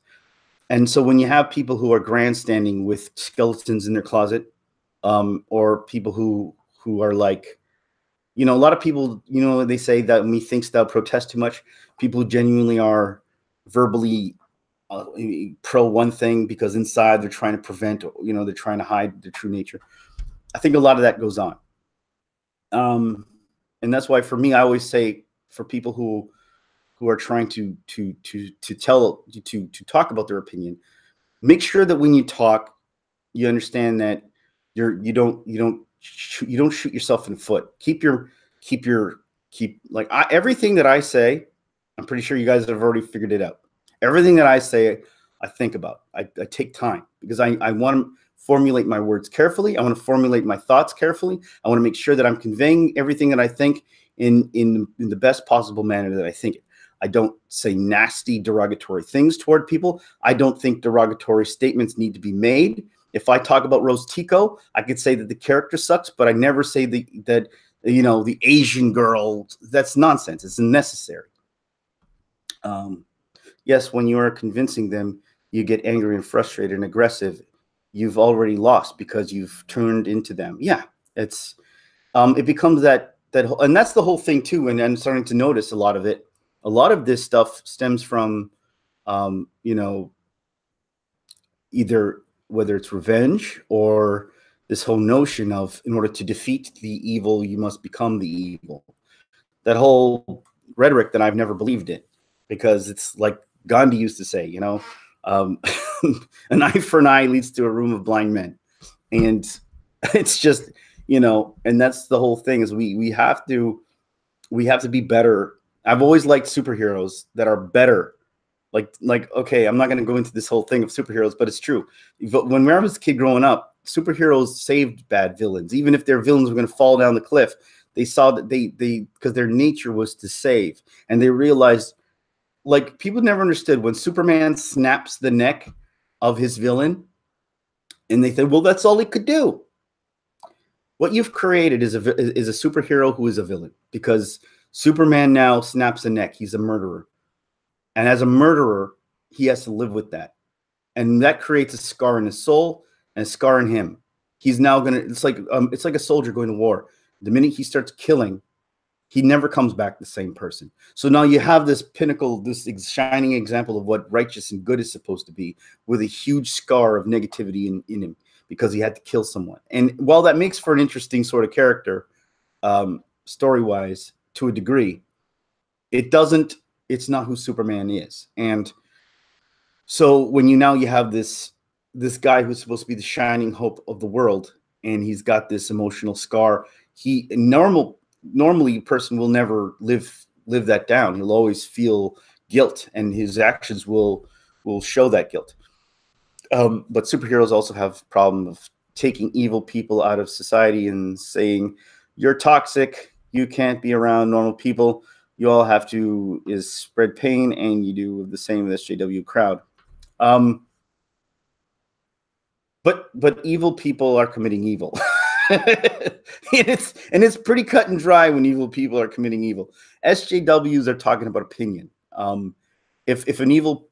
And so when you have people who are grandstanding with skeletons in their closet, or people who are like, a lot of people, they say that methinks thou protest too much. People who genuinely are verbally pro one thing because inside they're trying to prevent, they're trying to hide their true nature. I think a lot of that goes on. And that's why for me, I always say for people who are trying to talk about their opinion, make sure that when you talk, you understand that you don't shoot yourself in the foot. Everything that I say, I'm pretty sure you guys have already figured it out. Everything that I say, I think about. I take time because I want to formulate my words carefully. I want to formulate my thoughts carefully. I want to make sure that I'm conveying everything that I think in the best possible manner that I think it. I don't say nasty, derogatory things toward people. I don't think derogatory statements need to be made. If I talk about Rose Tico, I could say that the character sucks, but I never say that the Asian girl. That's nonsense. It's unnecessary. Yes, when you are convincing them, you get angry and frustrated and aggressive. You've already lost because you've turned into them. Yeah, it becomes that, and that's the whole thing too. And I'm starting to notice a lot of it. A lot of this stuff stems from, either whether it's revenge or this whole notion of, in order to defeat the evil, you must become the evil. That whole rhetoric that I've never believed in, because it's like Gandhi used to say, an eye for an eye leads to a room of blind men. And it's just, and that's the whole thing, is we have to be better. I've always liked superheroes that are better. Like, okay, I'm not going to go into this whole thing of superheroes, but it's true. But when I was a kid growing up, superheroes saved bad villains. Even if their villains were going to fall down the cliff, they saw that they because their nature was to save. And they realized, like, people never understood when Superman snaps the neck of his villain, and they said, well, that's all he could do. What you've created is a superhero who is a villain, because Superman now snaps a neck. He's a murderer. And as a murderer, he has to live with that. And that creates a scar in his soul and a scar in him. He's now going to, it's like a soldier going to war. The minute he starts killing, he never comes back the same person. So now you have this pinnacle, this shining example of what righteous and good is supposed to be, with a huge scar of negativity in him because he had to kill someone. And while that makes for an interesting sort of character, story-wise, to a degree, it's not who Superman is. And so when you have this guy who's supposed to be the shining hope of the world, and he's got this emotional scar, normally a person will never live that down. He'll always feel guilt, and his actions will show that guilt. But superheroes also have a problem of taking evil people out of society and saying, you're toxic, you can't be around normal people. You all have to is spread pain, and you do the same with SJW crowd. But evil people are committing evil. and it's pretty cut and dry when evil people are committing evil. SJWs are talking about opinion. If an evil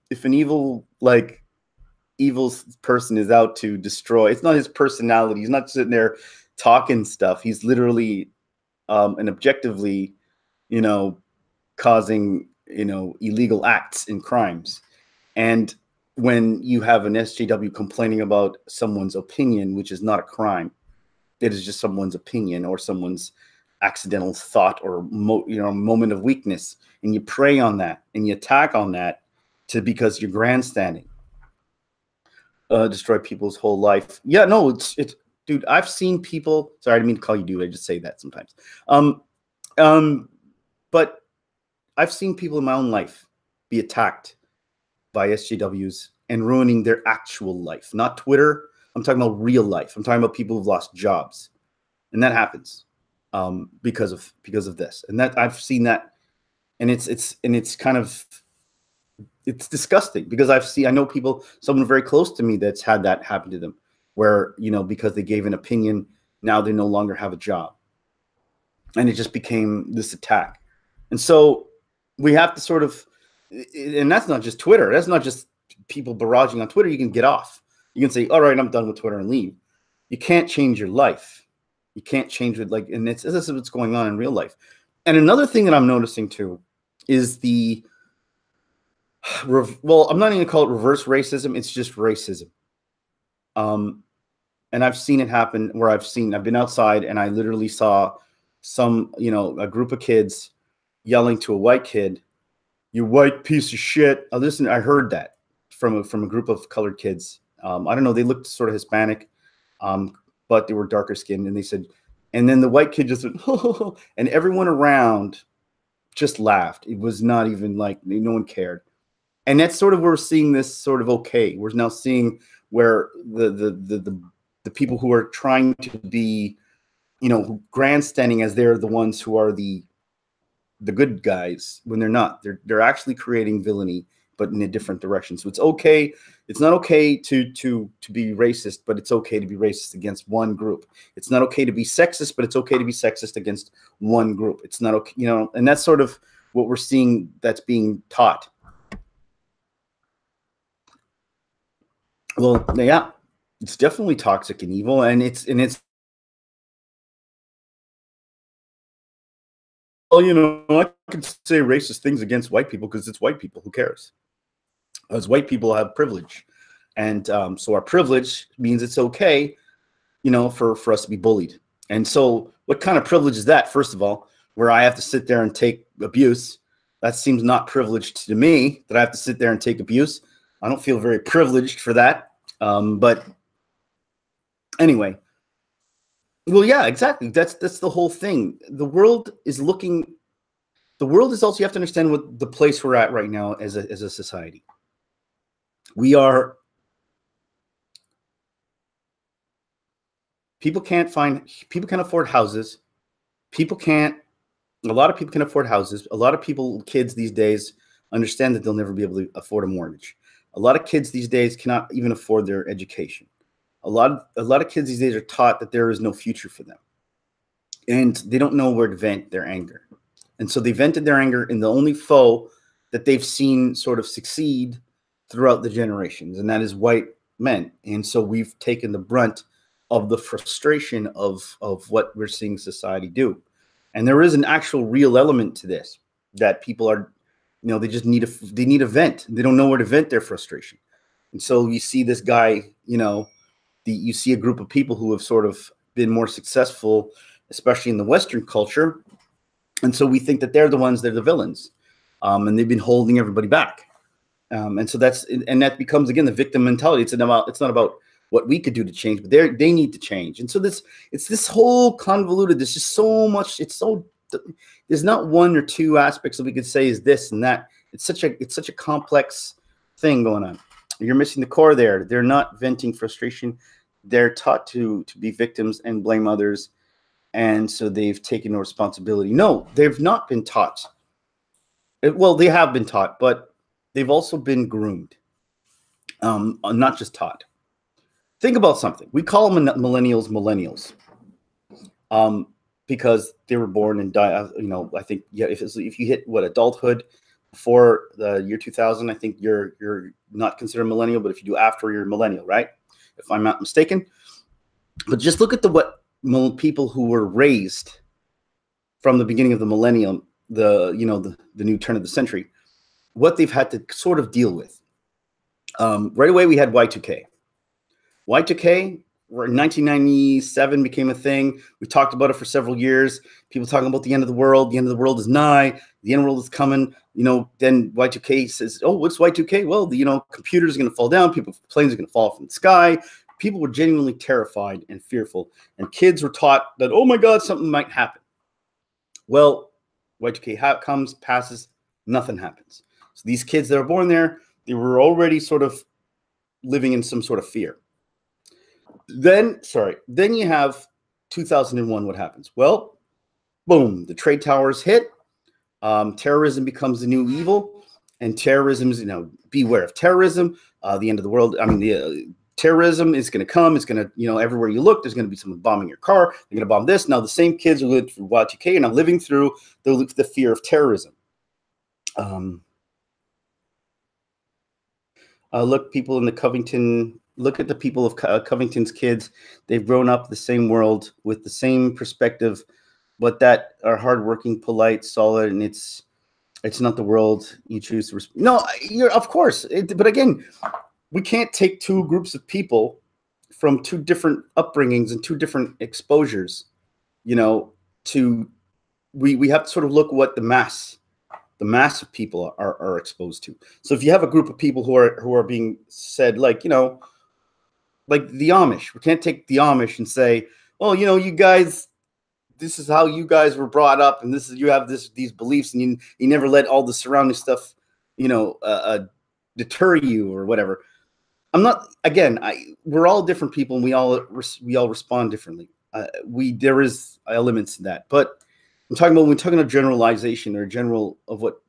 person is out to destroy, it's not his personality. He's not sitting there talking stuff. He's literally and objectively, causing, illegal acts and crimes. And when you have an SJW complaining about someone's opinion, which is not a crime, it is just someone's opinion or someone's accidental thought or moment of weakness, and you prey on that and you attack on that because you're grandstanding, destroy people's whole life. Yeah, no, it's dude. I've seen people. Sorry, I didn't mean to call you dude. I just say that sometimes. But I've seen people in my own life be attacked by SJWs and ruining their actual life, not Twitter. I'm talking about real life. I'm talking about people who've lost jobs. and that happens because of this. And that I've seen that, and it's kind of, it's disgusting because I know people, someone very close to me that's had that happen to them, where, you know, because they gave an opinion, now they no longer have a job. And it just became this attack. And so we have to sort of, and that's not just Twitter. That's not just people barraging on Twitter. You can get off. You can say, all right, I'm done with Twitter and leave. You can't change your life. You can't change it. Like, and this is what's going on in real life. And another thing that I'm noticing too is well, I'm not even gonna call it reverse racism. It's just racism. And I've seen it happen where I've been outside and I literally saw some, you know, a group of kids yelling to a white kid, "You white piece of shit." I heard that from a group of colored kids. I don't know. They looked sort of Hispanic, but they were darker skinned. And they said, and then the white kid just went, "Oh," and everyone around just laughed. It was not even like, no one cared. And that's sort of where we're seeing this sort of, okay, we're now seeing where the people who are trying to be, you know, grandstanding as they're the ones who are the good guys, when they're not. They're actually creating villainy, but in a different direction. So it's okay. It's not okay to be racist, but it's okay to be racist against one group. It's not okay to be sexist, but it's okay to be sexist against one group. It's not okay, you know, and that's sort of what we're seeing that's being taught. Well, yeah, it's definitely toxic and evil, and it's well, you know, I could say racist things against white people because it's white people. Who cares? As white people have privilege, and so our privilege means it's okay, you know, for us to be bullied. And so, what kind of privilege is that? First of all, where I have to sit there and take abuse. That seems not privileged to me. That I have to sit there and take abuse. I don't feel very privileged for that. But anyway, well, yeah, exactly. That's the whole thing. The world is looking. The world is also, you have to understand what the place we're at right now as a society. People can't afford houses. A lot of people can afford houses. A lot of kids these days understand that they'll never be able to afford a mortgage. A lot of kids these days cannot even afford their education. A lot of kids these days are taught that there is no future for them. And they don't know where to vent their anger. And so they vented their anger in the only foe that they've seen sort of succeed throughout the generations, and that is white men. And so we've taken the brunt of the frustration of what we're seeing society do. And there is an actual real element to this, that people are, you know, they just need a vent. They don't know where to vent their frustration. And so you see this guy, you know, you see a group of people who have sort of been more successful, especially in the Western culture. And so we think that they're the villains. And they've been holding everybody back. And so that becomes, again, the victim mentality. It's not about what we could do to change, but they need to change. And so it's this whole convoluted, there's just so much, there's not one or two aspects that we could say is this and that. It's such a complex thing going on. You're missing the core there. They're not venting frustration. They're taught to be victims and blame others. And so they've taken no responsibility. No, they've not been taught. Well, they have been taught, but they've also been groomed, not just taught. Think about something. We call them millennials, because they were born and died. You know, I think, yeah, if you hit adulthood before the year 2000, I think you're not considered millennial. But if you do after, you're millennial, right? If I'm not mistaken. But just look at what people who were raised from the beginning of the millennium, the new turn of the century, what they've had to sort of deal with. Right away, we had Y2K. Y2K, 1997 became a thing. We talked about it for several years. People talking about the end of the world. The end of the world is nigh. The end of the world is coming. You know, then Y2K says, "Oh, what's Y2K?" Well, computers are going to fall down. Planes are going to fall from the sky. People were genuinely terrified and fearful, and kids were taught that, oh my God, something might happen. Well, Y2K comes, passes, nothing happens. So these kids that are born there, they were already sort of living in some sort of fear. Then you have 2001, what happens? Well, boom, the trade towers hit. Terrorism becomes the new evil, and terrorism is, beware of terrorism. The end of the world. I mean, the terrorism is going to come. It's going to, everywhere you look, there's going to be someone bombing your car. They're going to bomb this. Now, the same kids who lived through Y2K are now living through the fear of terrorism. Look, people in the Covington. Look at the people of Covington's kids. They've grown up the same world with the same perspective, but that are hardworking, polite, solid, and it's not the world you choose to. No, of course. But again, we can't take two groups of people from two different upbringings and two different exposures. We have to sort of look what the mass of people are exposed to. So if you have a group of people who are being said, like the Amish, we can't take the Amish and say, oh, you guys, this is how you guys were brought up, and you have these beliefs, and you never let all the surrounding stuff, deter you or whatever. I'm not. Again, we're all different people, and we all respond differently. There is elements in that, but we're talking about generalization or general of what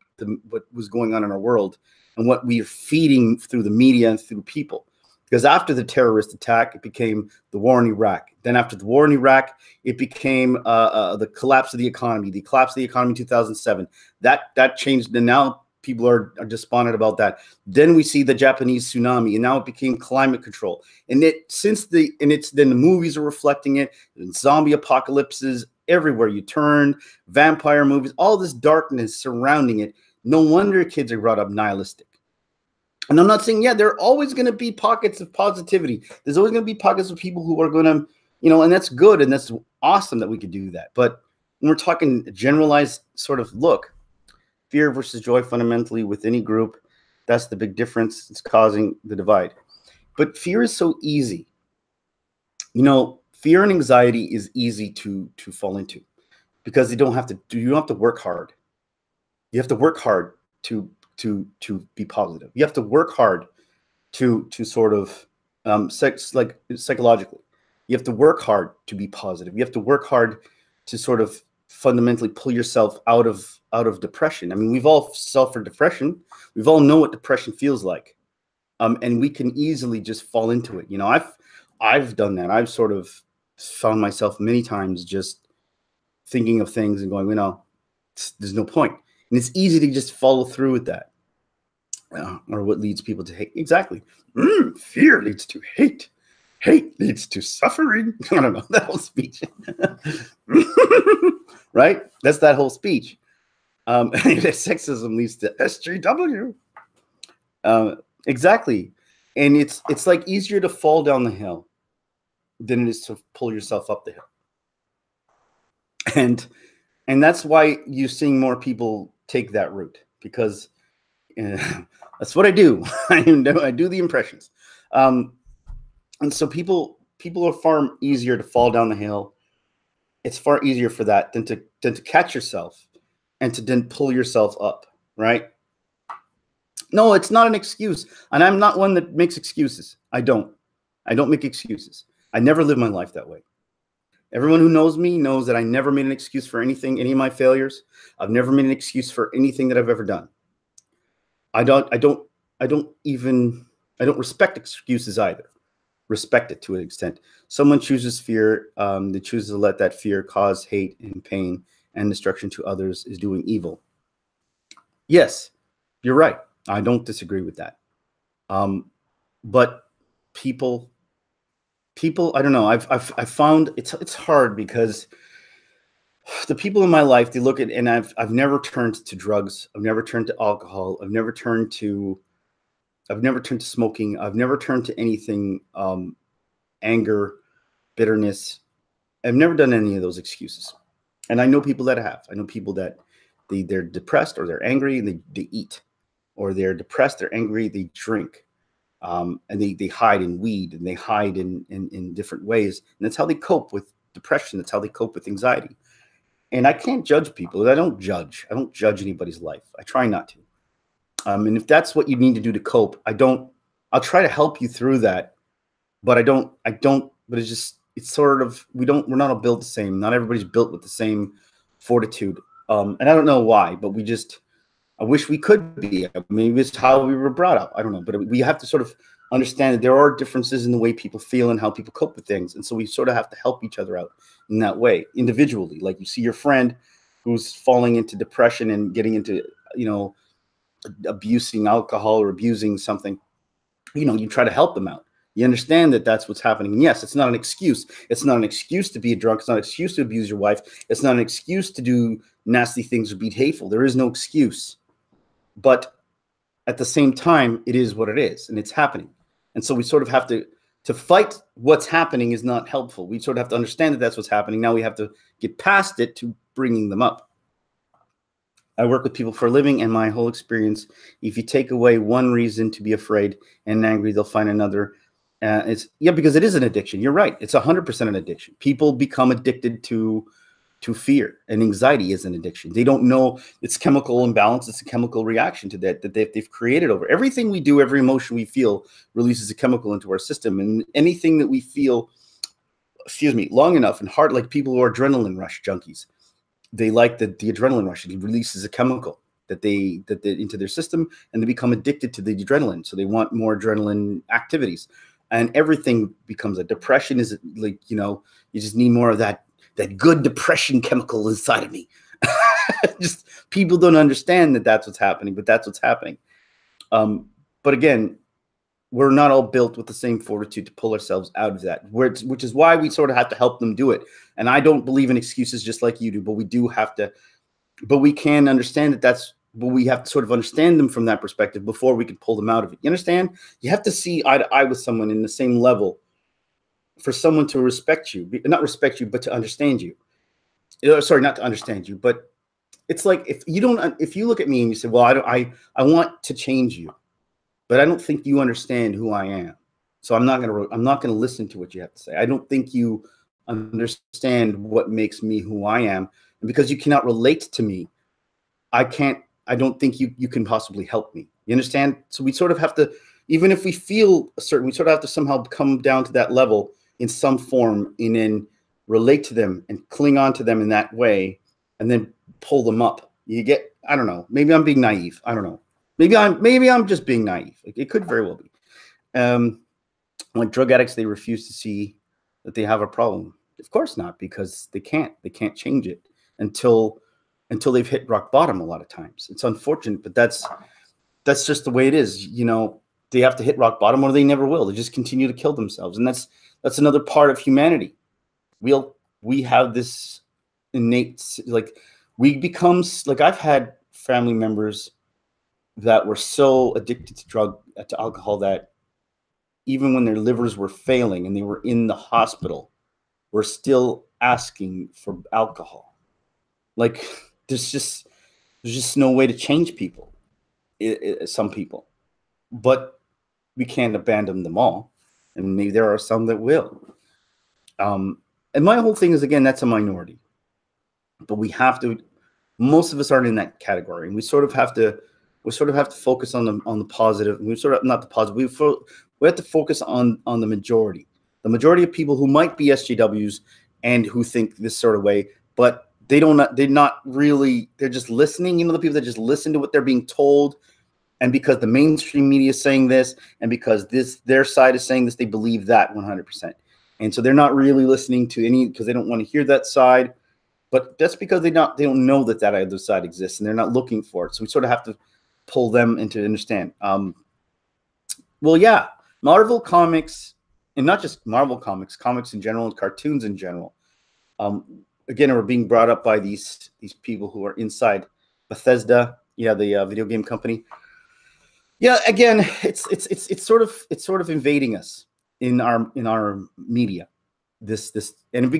was going on in our world and what we're feeding through the media and through people. Because after the terrorist attack, it became the war in Iraq. Then after the war in Iraq, it became the collapse of the economy. The collapse of the economy in 2007. That changed, and now people are despondent about that. Then we see the Japanese tsunami, and now it became climate control. And then the movies are reflecting it. And zombie apocalypses everywhere you turn, vampire movies, all this darkness surrounding it. No wonder kids are brought up nihilistic. And I'm not saying, there are always going to be pockets of positivity. There's always going to be pockets of people who are going to, and that's good. And that's awesome that we could do that. But when we're talking generalized sort of look, fear versus joy fundamentally with any group, that's the big difference. It's causing the divide. But fear is so easy. Fear and anxiety is easy to fall into because you don't have to work hard. You have to work hard to be positive. You have to work hard to sort of psychologically. You have to work hard to be positive. You have to work hard to sort of fundamentally pull yourself out of depression. I mean, we've all suffered depression. We've all know what depression feels like, and we can easily just fall into it. I've done that. I've sort of found myself many times just thinking of things and going, there's no point. And it's easy to just follow through with that. Or what leads people to hate. Exactly. Fear leads to hate. Hate leads to suffering. I don't know, that whole speech. Right? That's that whole speech. Sexism leads to SJW. Exactly. And it's like easier to fall down the hill than it is to pull yourself up the hill. And that's why you're seeing more people take that route, because that's what I do. I do the impressions. And so people are far easier to fall down the hill. It's far easier for that than to catch yourself and to then pull yourself up, right? No, it's not an excuse. And I'm not one that makes excuses. I don't make excuses. I never live my life that way. Everyone who knows me knows that I never made an excuse for anything, any of my failures. I've never made an excuse for anything that I've ever done. I don't respect excuses either. Respect it to an extent. Someone chooses fear, they choose to let that fear cause hate and pain and destruction to others, is doing evil. Yes, you're right. I don't disagree with that. But people, I don't know. I've found it's hard because the people in my life, they look at, and I've never turned to drugs. I've never turned to alcohol. I've never turned to smoking. I've never turned to anything, anger, bitterness. I've never done any of those excuses. And I know people that have. I know people that they're depressed or they're angry and they eat, or they're depressed, they're angry, they drink. And they hide in weed, and they hide in different ways. And that's how they cope with depression. That's how they cope with anxiety. And I can't judge people. I don't judge anybody's life. I try not to. And if that's what you need to do to cope, I'll try to help you through that. But but it's just, it's sort of, we're not all built the same. Not everybody's built with the same fortitude. And I don't know why, but I wish we could be. Maybe it's how we were brought up. I don't know, but we have to sort of understand that there are differences in the way people feel and how people cope with things. And so we sort of have to help each other out in that way individually. Like you see your friend who's falling into depression and getting into, abusing alcohol or abusing something, you try to help them out. You understand that that's what's happening. And yes, it's not an excuse. It's not an excuse to be a drunk. It's not an excuse to abuse your wife. It's not an excuse to do nasty things or be hateful. There is no excuse. But at the same time, it is what it is, and it's happening. And so we sort of have to fight what's happening is not helpful. We sort of have to understand that that's what's happening. Now we have to get past it to bringing them up. I work with people for a living, and my whole experience, if you take away one reason to be afraid and angry, they'll find another. Because it is an addiction. You're right. It's 100% an addiction. People become addicted to fear, and anxiety is an addiction. They don't know it's chemical imbalance. It's a chemical reaction to that they've created over everything we do. Every emotion we feel releases a chemical into our system, and anything that we feel, long enough and hard, like people who are adrenaline rush junkies, they like the adrenaline rush. It releases a chemical that they into their system, and they become addicted to the adrenaline. So they want more adrenaline activities, and everything becomes a depression. Is like, you just need more of that good depression chemical inside of me. Just people don't understand that that's what's happening, but that's what's happening. But again, we're not all built with the same fortitude to pull ourselves out of that, which is why we sort of have to help them do it. And I don't believe in excuses just like you do, but we do have to, but we can understand but we have to sort of understand them from that perspective before we can pull them out of it. You understand? You have to see eye to eye with someone in the same level for someone to respect you, not respect you, but to understand you. Sorry, not to understand you, but it's like if you look at me and you say, well, I want to change you, but I don't think you understand who I am. So I'm not going to listen to what you have to say. I don't think you understand what makes me who I am. And because you cannot relate to me, I don't think you can possibly help me. You understand? So we sort of have to, even if we feel we sort of have to somehow come down to that level in some form, and then relate to them and cling on to them in that way, and then pull them up. I don't know. Maybe I'm being naive. I don't know. Maybe I'm just being naive. It could very well be. Like drug addicts, they refuse to see that they have a problem. Of course not, because they can't change it until they've hit rock bottom a lot of times. It's unfortunate, but that's just the way it is. They have to hit rock bottom or they never will. They just continue to kill themselves. And that's another part of humanity. We have this innate, we become, I've had family members that were so addicted to alcohol that even when their livers were failing and they were in the hospital, were still asking for alcohol. There's just no way to change people. Some people, but we can't abandon them all. And maybe there are some that will. And my whole thing is, again, that's a minority, but we have to, most of us aren't in that category. And we sort of have to focus on the positive. We sort of, not the positive. We have to focus on the majority of people who might be SJWs and who think this sort of way, but they're not really, they're just listening. The people that just listen to what they're being told. And because the mainstream media is saying this, and because their side is saying this, they believe that 100%. And so they're not really listening to because they don't want to hear that side. But that's because they don't know that other side exists, and they're not looking for it. So we sort of have to pull them into understand. Marvel comics, and not just Marvel comics in general, and cartoons in general, again, are being brought up by these people who are inside Bethesda, the video game company. Yeah, again, it's sort of invading us in our media. This and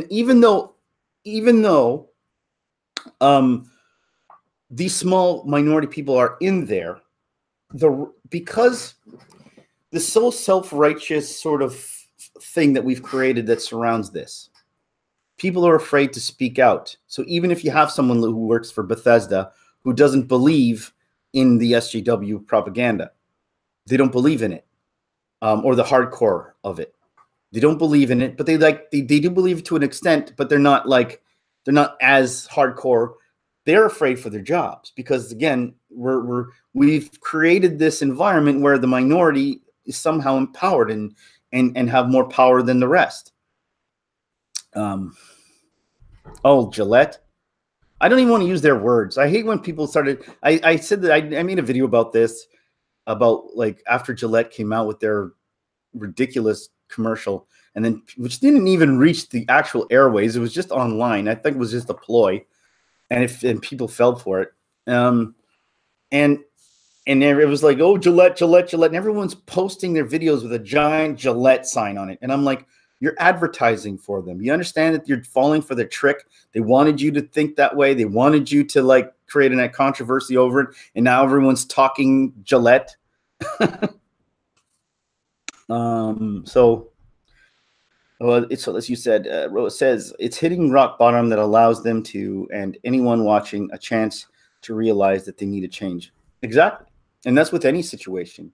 even though these small minority people are in there, because the so self-righteous sort of thing that we've created that surrounds this, people are afraid to speak out. So even if you have someone who works for Bethesda who doesn't believe in the SJW propaganda, they don't believe in it, or the hardcore of it, They don't believe in it, but they do believe it to an extent, but they're not as hardcore. They're afraid for their jobs because, again, we've created this environment where the minority is somehow empowered and have more power than the rest. Oh, Gillette. I don't even want to use their words. I hate when people started. I said that I made a video about this, about like after Gillette came out with their ridiculous commercial, and then which didn't even reach the actual airways. It was just online. I think it was just a ploy, and people fell for it. And it was like, oh, Gillette, Gillette, Gillette, and everyone's posting their videos with a giant Gillette sign on it, and I'm like, you're advertising for them. You understand that you're falling for their trick. They wanted you to think that way. They wanted you to like create a controversy over it, and now everyone's talking Gillette. So as you said, Rose says it's hitting rock bottom that allows them to, and anyone watching, a chance to realize that they need a change. Exactly. And that's with any situation.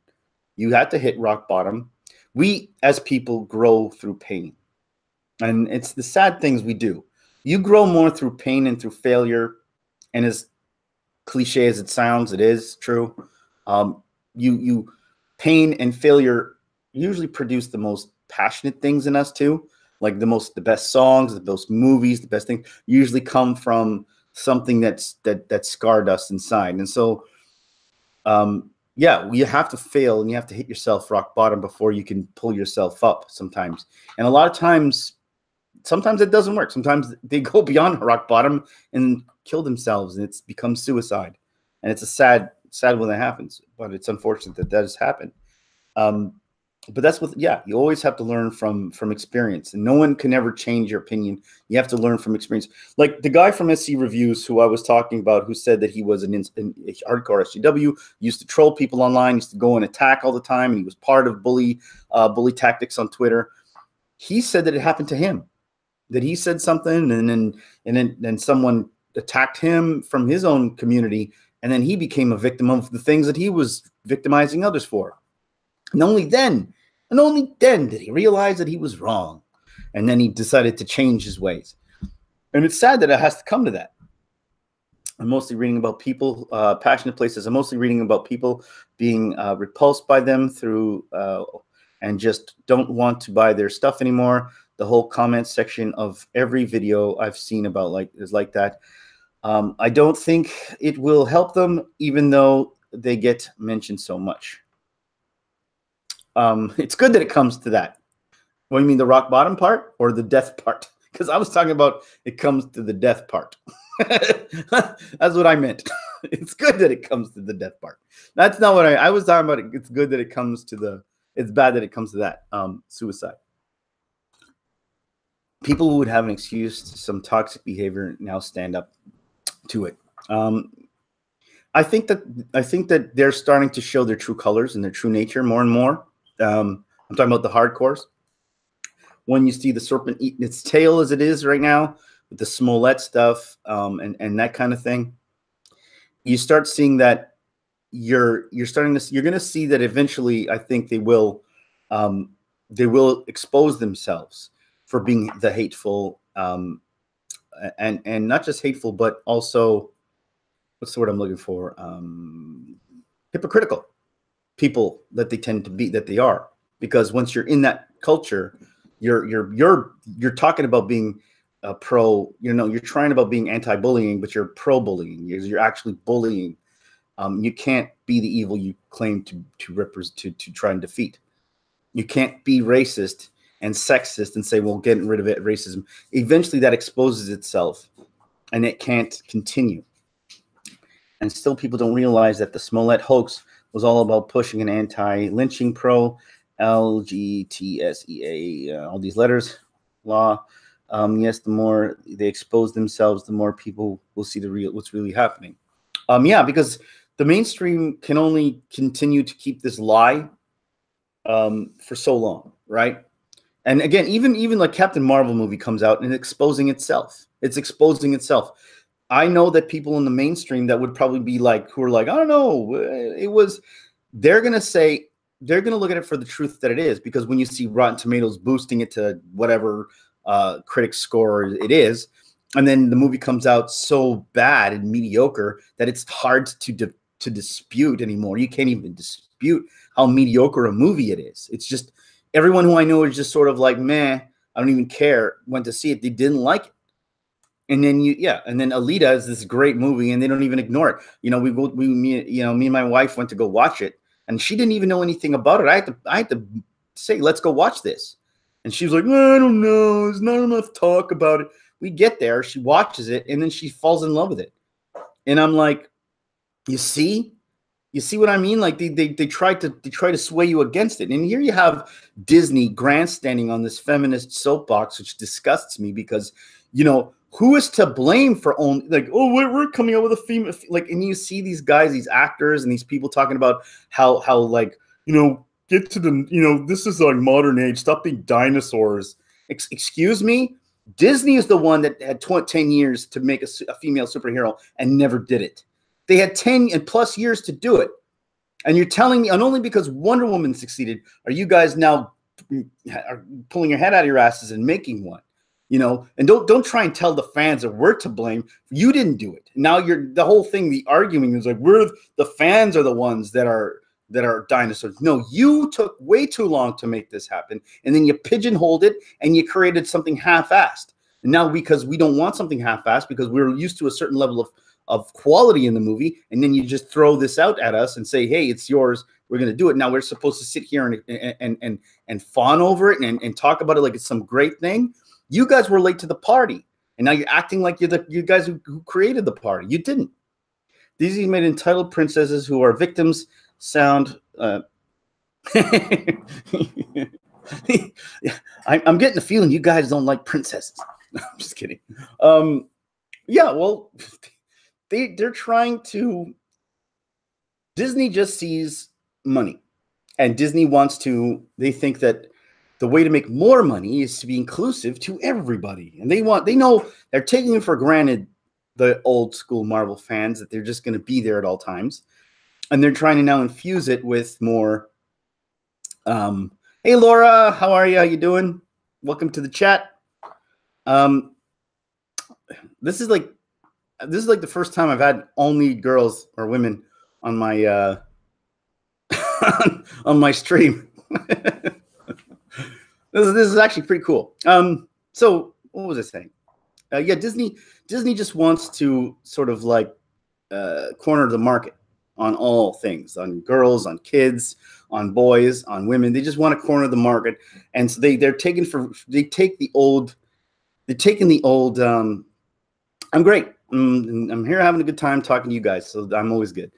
You have to hit rock bottom. We as people grow through pain, and it's the sad things we do. You grow more through pain and through failure. And as cliche as it sounds, it is true. Pain and failure usually produce the most passionate things in us too. Like the best songs, the best movies, the best things usually come from something that scarred us inside. And so, yeah, you have to fail and you have to hit yourself rock bottom before you can pull yourself up sometimes. And a lot of times, sometimes it doesn't work. Sometimes they go beyond rock bottom and kill themselves, and it's become suicide. And it's a sad when that happens, but it's unfortunate that has happened. But that's you always have to learn from experience, and no one can ever change your opinion. You have to learn from experience. Like the guy from SC Reviews, who I was talking about, who said that he was a hardcore SJW, used to troll people online, used to go and attack all the time, and he was part of bully tactics on Twitter. He said that it happened to him, that he said something, and then someone attacked him from his own community, and then he became a victim of the things that he was victimizing others for. And only then did he realize that he was wrong. And then he decided to change his ways. And it's sad that it has to come to that. I'm mostly reading about people, passionate places. I'm mostly reading about people being repulsed by them through and just don't want to buy their stuff anymore. The whole comment section of every video I've seen about is like that. I don't think it will help them, even though they get mentioned so much. It's good that it comes to that. What do you mean, the rock bottom part or the death part? Because I was talking about it comes to the death part. That's what I meant. It's good that it comes to the death part. That's not what I was talking about. It's good that it comes to it's bad that it comes to that, suicide. People who would have an excuse to some toxic behavior now stand up to it. I think that they're starting to show their true colors and their true nature more and more. I'm talking about the hardcores. When you see the serpent eating its tail as it is right now with the Smollett stuff and that kind of thing, you start seeing that you're going to see that eventually. I think they will expose themselves for being the hateful and not just hateful, but also, what's the word I'm looking for? Hypocritical people that they tend to be, that they are. Because once you're in that culture, you're talking about being pro. You're trying about being anti-bullying, but you're pro-bullying. You're actually bullying. You can't be the evil you claim to represent, to try and defeat. You can't be racist and sexist and say, well, getting rid of it, racism. Eventually that exposes itself and it can't continue. And still people don't realize that the Smollett hoax was all about pushing an anti-lynching, pro-LGTSEA, all these letters, law. Yes, the more they expose themselves, the more people will see what's really happening. Yeah, because the mainstream can only continue to keep this lie for so long, right? And again, even like Captain Marvel movie comes out and exposing itself. It's exposing itself. I know that people in the mainstream that would probably be like, who are like, I don't know, they're going to say they're going to look at it for the truth that it is, because when you see Rotten Tomatoes boosting it to whatever critic score it is, and then the movie comes out so bad and mediocre that it's hard to dispute anymore. You can't even dispute how mediocre a movie it is. It's just, everyone who I know is just sort of like, meh, I don't even care, went to see it. They didn't like it. And then and then Alita is this great movie, and they don't even ignore it. You know, me and my wife went to go watch it, and she didn't even know anything about it. I had to say, let's go watch this. And she was like, I don't know, there's not enough talk about it. We get there, she watches it, and then she falls in love with it. And I'm like, you see what I mean? Like they try to sway you against it. And here you have Disney grandstanding on this feminist soapbox, which disgusts me, because, you know, who is to blame for only, like, oh, we're coming out with a female, like, and you see these guys, these actors and these people talking about how like, you know, get to the, you know, this is like modern age, stop being dinosaurs. Excuse me? Disney is the one that had 10 years to make a female superhero and never did it. They had 10 and plus years to do it. And you're telling me, and only because Wonder Woman succeeded, are you guys now pulling your head out of your asses and making one? You know, and don't try and tell the fans that we're to blame. You didn't do it. Now the whole thing, the arguing is like, the fans are the ones that are dinosaurs. No, you took way too long to make this happen, and then you pigeonholed it and you created something half-assed. And now, because we don't want something half-assed, because we're used to a certain level of quality in the movie, and then you just throw this out at us and say, hey, it's yours, we're going to do it. Now we're supposed to sit here and fawn over it and talk about it like it's some great thing. You guys were late to the party, and now you're acting like you're you guys who created the party. You didn't. Disney made entitled princesses who are victims sound. I'm getting the feeling you guys don't like princesses. I'm just kidding. Yeah, well, they're trying to. Know just sees money, and Disney wants to. They think that the way to make more money is to be inclusive to everybody. And they know they're taking for granted the old school Marvel fans, that they're just going to be there at all times. And they're trying to now infuse it with more. Hey, Laura, how are you? How you doing? Welcome to the chat. This is like the first time I've had only girls or women on my on my stream. This is actually pretty cool. So what was I saying? Yeah, Disney just wants to sort of like corner the market on all things, on girls, on kids, on boys, on women. They just want to corner the market, and so they're taking the old. I'm great. I'm here having a good time talking to you guys, so I'm always good.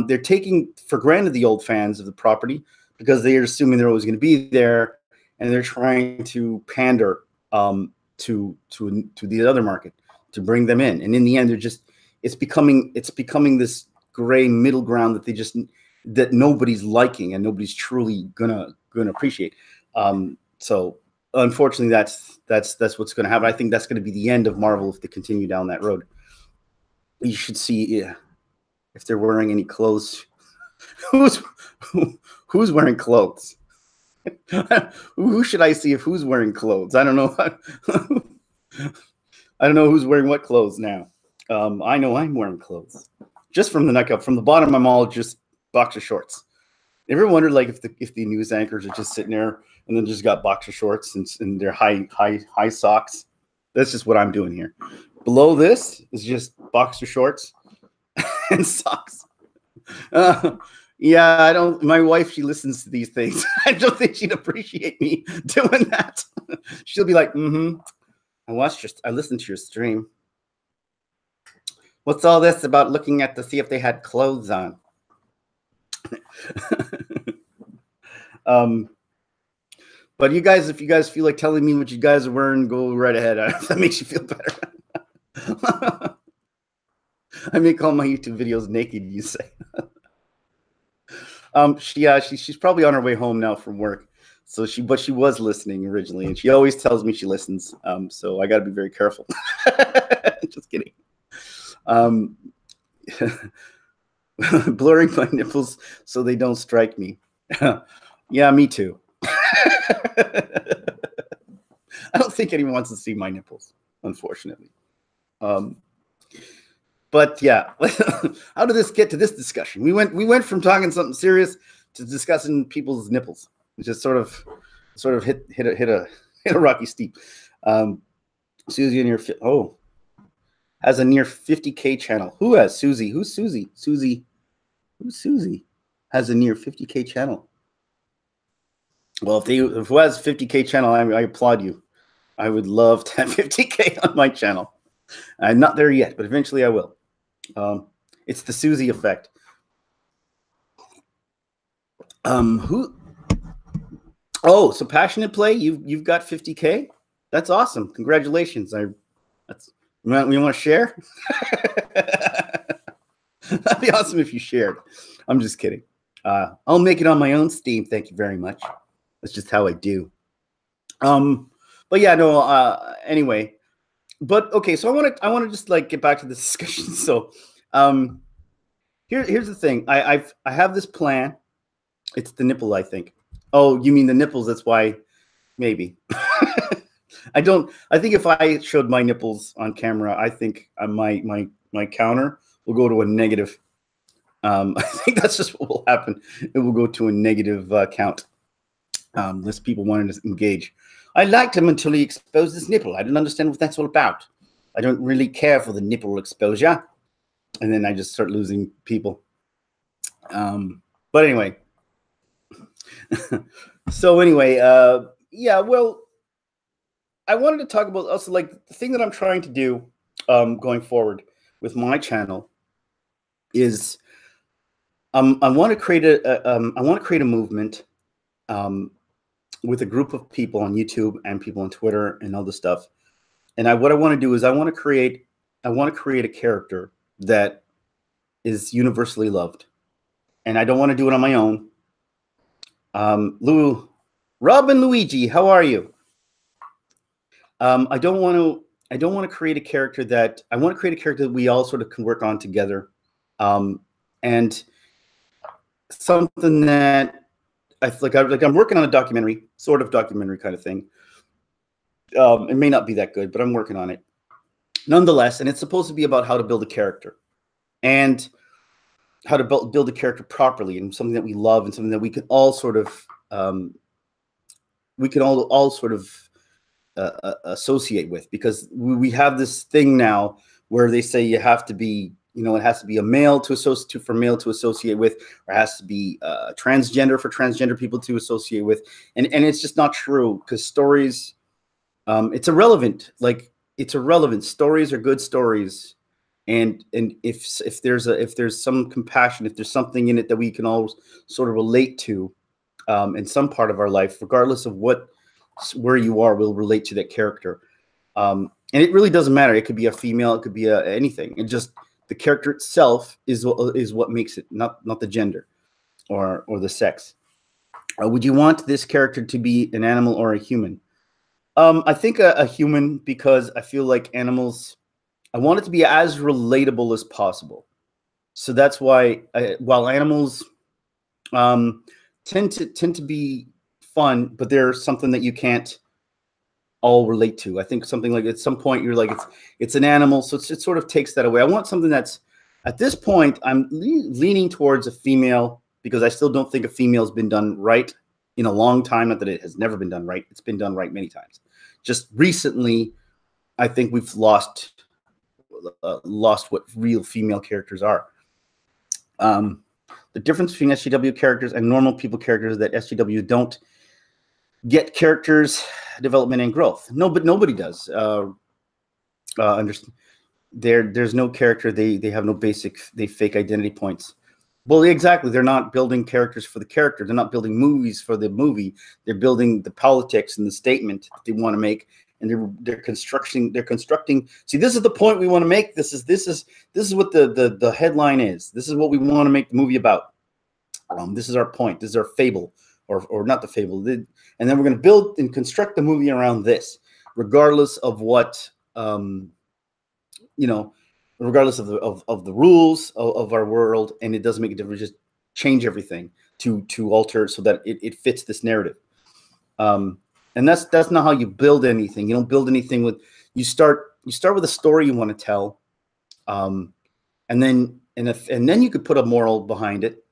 They're taking for granted the old fans of the property, because they are assuming they're always going to be there. And they're trying to pander to the other market to bring them in. And in the end, it's becoming this gray middle ground that nobody's liking and nobody's truly gonna appreciate. So unfortunately, that's what's going to happen. I think that's going to be the end of Marvel if they continue down that road. You should see if they're wearing any clothes. Who's wearing clothes? Who should I see if who's wearing clothes? I don't know. I don't know who's wearing what clothes now. I know I'm wearing clothes. Just from the neck up, from the bottom, I'm all just boxer shorts. Ever wondered, like, if the news anchors are just sitting there and then just got boxer shorts and their high socks? That's just what I'm doing here. Below this is just boxer shorts and socks. Yeah, I don't. My wife, she listens to these things. I don't think she'd appreciate me doing that. She'll be like, I listened to your stream. What's all this about looking at to see if they had clothes on? But you guys, if you guys feel like telling me what you guys are wearing, go right ahead. That makes you feel better. I make all my YouTube videos naked, you say. She's probably on her way home now from work. So but she was listening originally, and she always tells me she listens. So I got to be very careful. Just kidding. Blurring my nipples so they don't strike me. Yeah, me too. I don't think anyone wants to see my nipples, unfortunately. But yeah, how did this get to this discussion? We went from talking something serious to discussing people's nipples. It just sort of hit a rocky steep. Susie in your has a near 50K channel. Who has Susie? Who's Susie? Who's Susie? Has a near 50K channel. Well, if who has 50K channel, I applaud you. I would love to have 50K on my channel. I'm not there yet, but eventually I will. It's the Susie effect. Who? Oh, so Passionate Play, you've got 50K. That's awesome. Congratulations. You want to share? That'd be awesome if you shared. I'm just kidding. I'll make it on my own Steam. Thank you very much. That's just how I do. But yeah, no. Anyway, but okay. So I want to just like get back to this discussion. So, here's the thing. I have this plan. It's the nipple, I think. Oh, you mean the nipples? That's why. Maybe. I think if I showed my nipples on camera, I think my counter will go to a negative. I think that's just what will happen. It will go to a negative count. Less people wanting to engage. I liked him until he exposed his nipple. I don't understand what that's all about. I don't really care for the nipple exposure. And then I just start losing people. But anyway. So anyway, yeah, well, I wanted to talk about also like the thing that I'm trying to do going forward with my channel is I want to create a movement with a group of people on YouTube and people on Twitter and all this stuff. And what I want to do is I want to create a character that is universally loved. And I don't want to do it on my own. Rob and Luigi, how are you? I don't want to create a character that we all sort of can work on together. And something that I feel like I'm working on a documentary, sort of documentary kind of thing. It may not be that good, but I'm working on it nonetheless. And it's supposed to be about how to build a character and how to build a character properly, and something that we love and something that we can all sort of associate with, because we have this thing now where they say you have to be, it has to be a male for male to associate with, or it has to be transgender for transgender people to associate with, and it's just not true, because stories, it's irrelevant. Like, it's irrelevant. Stories are good stories, and if there's some compassion, if there's something in it that we can all sort of relate to, in some part of our life, regardless of where you are, will relate to that character. And it really doesn't matter. It could be a female, it could be anything. It just, the character itself is what makes it, not the gender or the sex. Would you want this character to be an animal or a human? I think a human, because I feel like animals, I want it to be as relatable as possible. So that's why, while animals tend to be fun, but they're something that you can't all relate to. I think something like, at some point you're like, it's an animal, so it sort of takes that away. I want something that's, at this point, I'm leaning towards a female, because I still don't think a female's been done right in a long time. Not that it has never been done right. It's been done right many times. Just recently, I think we've lost what real female characters are. The difference between SJW characters and normal people characters is that SJW don't get characters development and growth. No, but nobody does. Understand? There's no character. They have no fake identity points. Well, exactly. They're not building characters for the character. They're not building movies for the movie. They're building the politics and the statement that they want to make, and they're constructing. See, this is the point we want to make. This is what the headline is. This is what we want to make the movie about. This is our point. This is our fable, or not the fable. And then we're going to build and construct the movie around this, regardless of what regardless of the rules of our world. And it doesn't make a difference. Just change everything to alter so that it fits this narrative. And that's not how you build anything. You don't build anything with you start with a story you want to tell, and then you could put a moral behind it,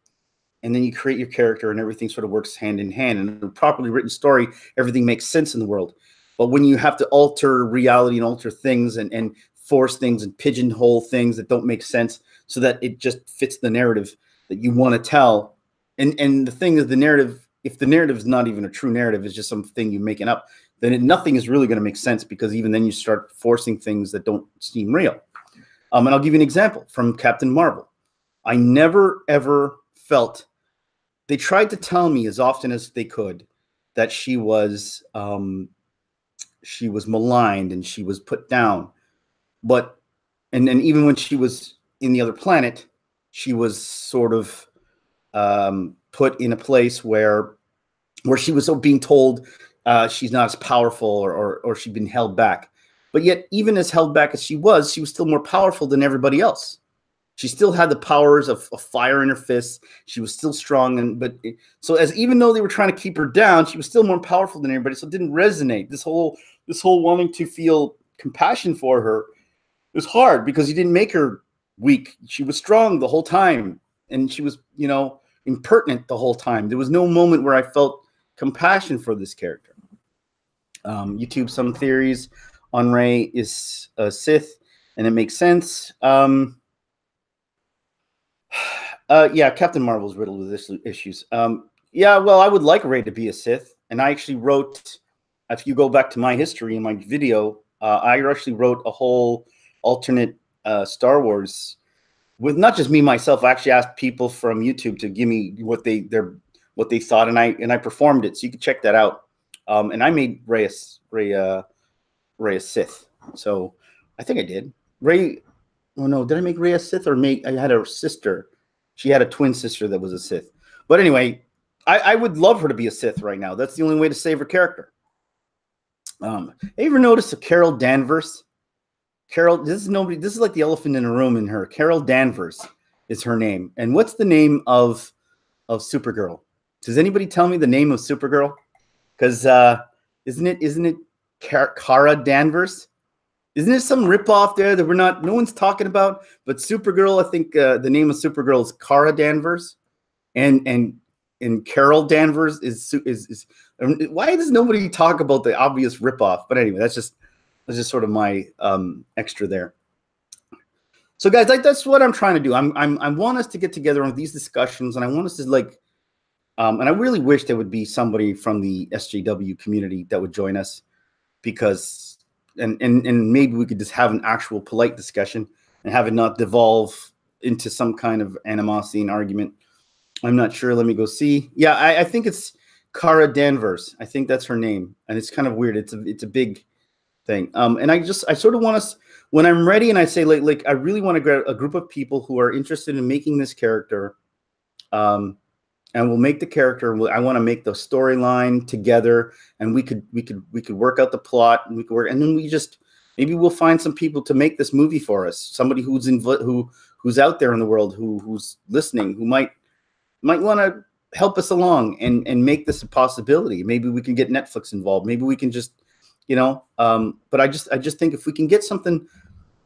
and then you create your character, and everything sort of works hand in hand. And in a properly written story, everything makes sense in the world. But when you have to alter reality and alter things and force things and pigeonhole things that don't make sense so that it just fits the narrative that you want to tell, and the thing is, the narrative, if the narrative is not even a true narrative, it's just something you're making up, then nothing is really going to make sense, because even then you start forcing things that don't seem real. And I'll give you an example from Captain Marvel. I never, ever felt, they tried to tell me as often as they could that she was maligned and she was put down. But, and even when she was in the other planet, she was sort of put in a place where she was being told she's not as powerful, or she'd been held back. But yet, even as held back as she was still more powerful than everybody else. She still had the powers of fire in her fists. She was still strong, even though they were trying to keep her down, she was still more powerful than everybody. So it didn't resonate. This whole wanting to feel compassion for her was hard, because you didn't make her weak. She was strong the whole time, and she was, impertinent the whole time. There was no moment where I felt compassion for this character. YouTube, some theories on Rey is a Sith, and it makes sense. Yeah, Captain Marvel's riddled with issues. Yeah, well, I would like Rey to be a Sith, and I actually wrote, if you go back to my history in my video, I actually wrote a whole alternate Star Wars with not just me myself. I actually asked people from YouTube to give me what they thought, and I performed it, so you can check that out. And I made Rey a Sith. So I think I did. Rey. Oh no, did I make Rey a Sith, or I had a sister? She had a twin sister that was a Sith. But anyway, I would love her to be a Sith right now. That's the only way to save her character. Ever notice a Carol Danvers? Carol, this is like the elephant in the room in her. Carol Danvers is her name. And what's the name of Supergirl? Does anybody tell me the name of Supergirl? Because isn't it Kara Danvers? Isn't there some ripoff there that no one's talking about? But Supergirl, I think the name of Supergirl is Kara Danvers, and Carol Danvers is. Why does nobody talk about the obvious ripoff? But anyway, that's just sort of my extra there. So guys, that's what I'm trying to do. I want us to get together on these discussions, and I want us to and I really wish there would be somebody from the SJW community that would join us, because. And maybe we could just have an actual polite discussion and have it not devolve into some kind of animosity and argument. I'm not sure. Let me go see. Yeah, I think it's Kara Danvers. I think that's her name, and it's kind of weird. It's a big thing. And I sort of want us, when I'm ready, and I say like I really want to get a group of people who are interested in making this character. And we'll make the character. I want to make the storyline together, and we could work out the plot, and and then maybe we'll find some people to make this movie for us. Somebody who's out there in the world, who's listening, who might want to help us along and make this a possibility. Maybe we can get Netflix involved. Maybe we can just, But I just think if we can get something,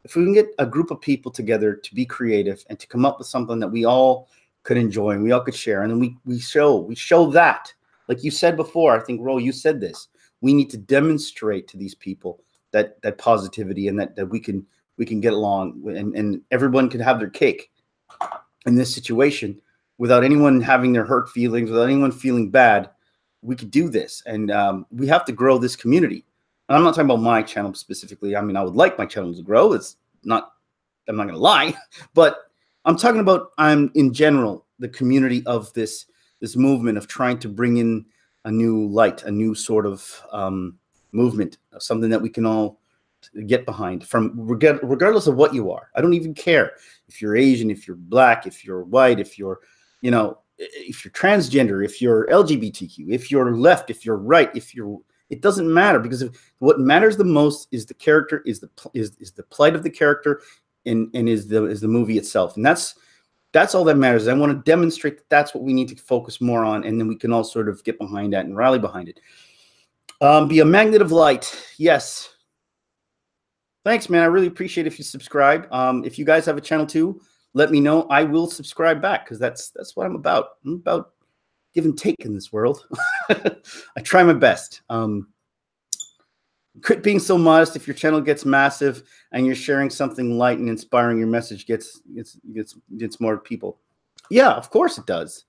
if we can get a group of people together to be creative and to come up with something that we all could enjoy and we all could share, and then we show that, like you said before, I think, Ro, you said this, we need to demonstrate to these people that positivity, and that we can get along, and everyone can have their cake in this situation without anyone having their hurt feelings, without anyone feeling bad. We could do this, and we have to grow this community. And I'm not talking about my channel specifically. I mean, I would like my channel to grow. I'm not going to lie, but I'm talking about, in general, the community of this movement of trying to bring in a new light, a new sort of movement, something that we can all get behind, regardless of what you are. I don't even care if you're Asian, if you're black, if you're white, if you're transgender, if you're LGBTQ, if you're left, if you're right, it doesn't matter, because what matters the most is the character, is the plight of the character, and is the movie itself. And that's That's all that matters. I want to demonstrate that that's what we need to focus more on, and then we can all sort of get behind that and rally behind it. Be a magnet of light. Yes. Thanks, man. I really appreciate it if you subscribe. If you guys have a channel too, let me know. I will subscribe back because that's what I'm about. I'm about give and take in this world. I try my best. Quit being so modest. If your channel gets massive and you're sharing something light and inspiring, your message gets more people. Yeah, of course it does.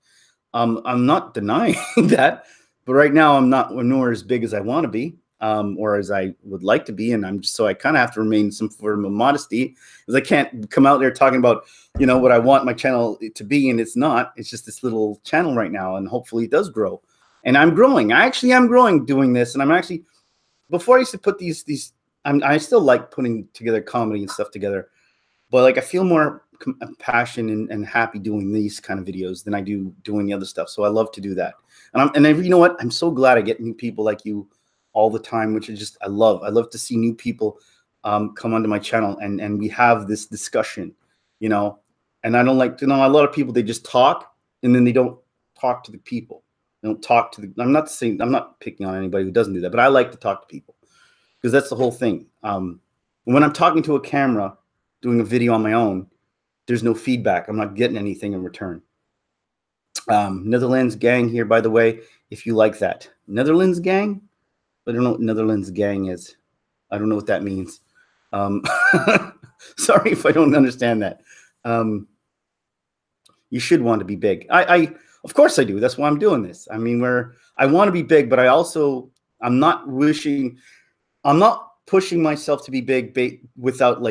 I'm not denying that, but right now I'm nowhere as big as I want to be, or as I would like to be, and I kind of have to remain some form of modesty, because I can't come out there talking about what I want my channel to be, and it's not. It's just this little channel right now, and hopefully it does grow. And I'm growing. I actually am growing doing this, and I'm actually. Before I used to put these, I still like putting together comedy and stuff together, but like I feel more passion and happy doing these kind of videos than I do doing the other stuff. So I love to do that. And you know what? I'm so glad I get new people like you all the time, which is just I love to see new people come onto my channel and we have this discussion, And I don't like a lot of people, they just talk and then they don't talk to the people. Don't talk to the. I'm not picking on anybody who doesn't do that, but I like to talk to people because that's the whole thing. When I'm talking to a camera, doing a video on my own, there's no feedback. I'm not getting anything in return. Netherlands gang here, by the way. If you like that, Netherlands gang. I don't know what Netherlands gang is. I don't know what that means. Sorry if I don't understand that. You should want to be big. Of course I do. That's why I'm doing this. I mean, I want to be big, but I'm not pushing myself to be big without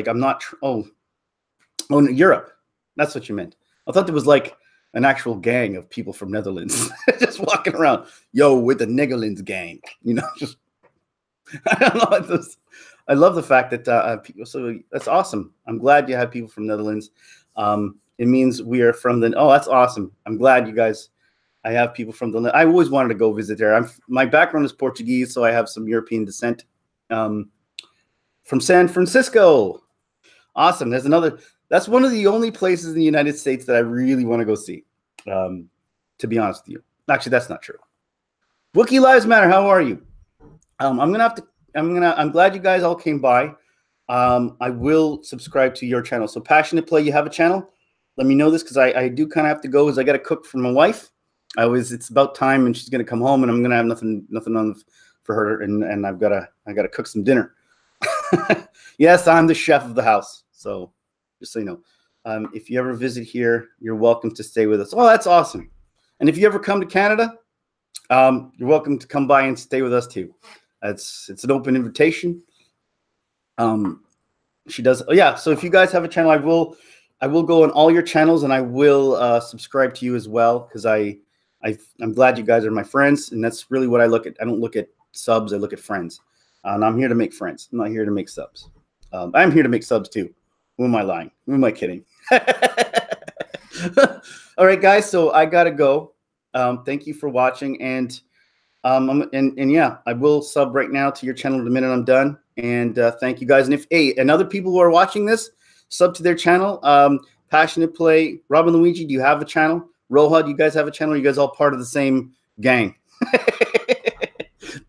Europe. That's what you meant. I thought there was like an actual gang of people from Netherlands just walking around. Yo, with the Netherlands gang, just, I don't know. I love the fact that people, so that's awesome. I'm glad you have people from Netherlands. It means we are from that's awesome. I'm glad you guys, I have people from I always wanted to go visit there. My background is Portuguese, so I have some European descent. From San Francisco. Awesome. That's one of the only places in the United States that I really want to go see. To be honest with you. Actually, that's not true. Wookiee Lives Matter, how are you? I'm glad you guys all came by. I will subscribe to your channel. So Passionate Play, you have a channel? Let me know this because I do kind of have to go as I got to cook for my wife. It's about time and she's going to come home and I'm going to have nothing on for her. And I got to cook some dinner. Yes, I'm the chef of the house. So just so you know, if you ever visit here, you're welcome to stay with us. Oh, that's awesome. And if you ever come to Canada, you're welcome to come by and stay with us too. It's an open invitation. She does. Oh yeah. So if you guys have a channel, I will go on all your channels and I will subscribe to you as well. Cause I'm glad you guys are my friends. And that's really what I look at. I don't look at subs. I look at friends. And I'm here to make friends. I'm not here to make subs. I'm here to make subs too. Who am I lying? Who am I kidding? All right, guys. So I gotta go. Thank you for watching, and yeah, I will sub right now to your channel the minute I'm done. And thank you guys. And and other people who are watching this, sub to their channel. Passionate Play, Robin Luigi, do you have a channel? Roha, do you guys have a channel? Are you guys all part of the same gang?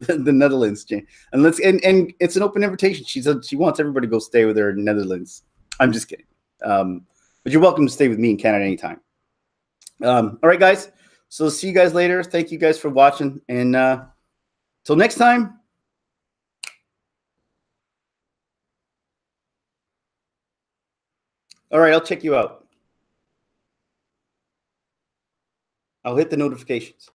The Netherlands, and it's an open invitation. She wants everybody to go stay with her in the Netherlands. I'm just kidding. But you're welcome to stay with me in Canada anytime. All right, guys. So see you guys later. Thank you guys for watching. And till next time. All right, I'll check you out. I'll hit the notifications.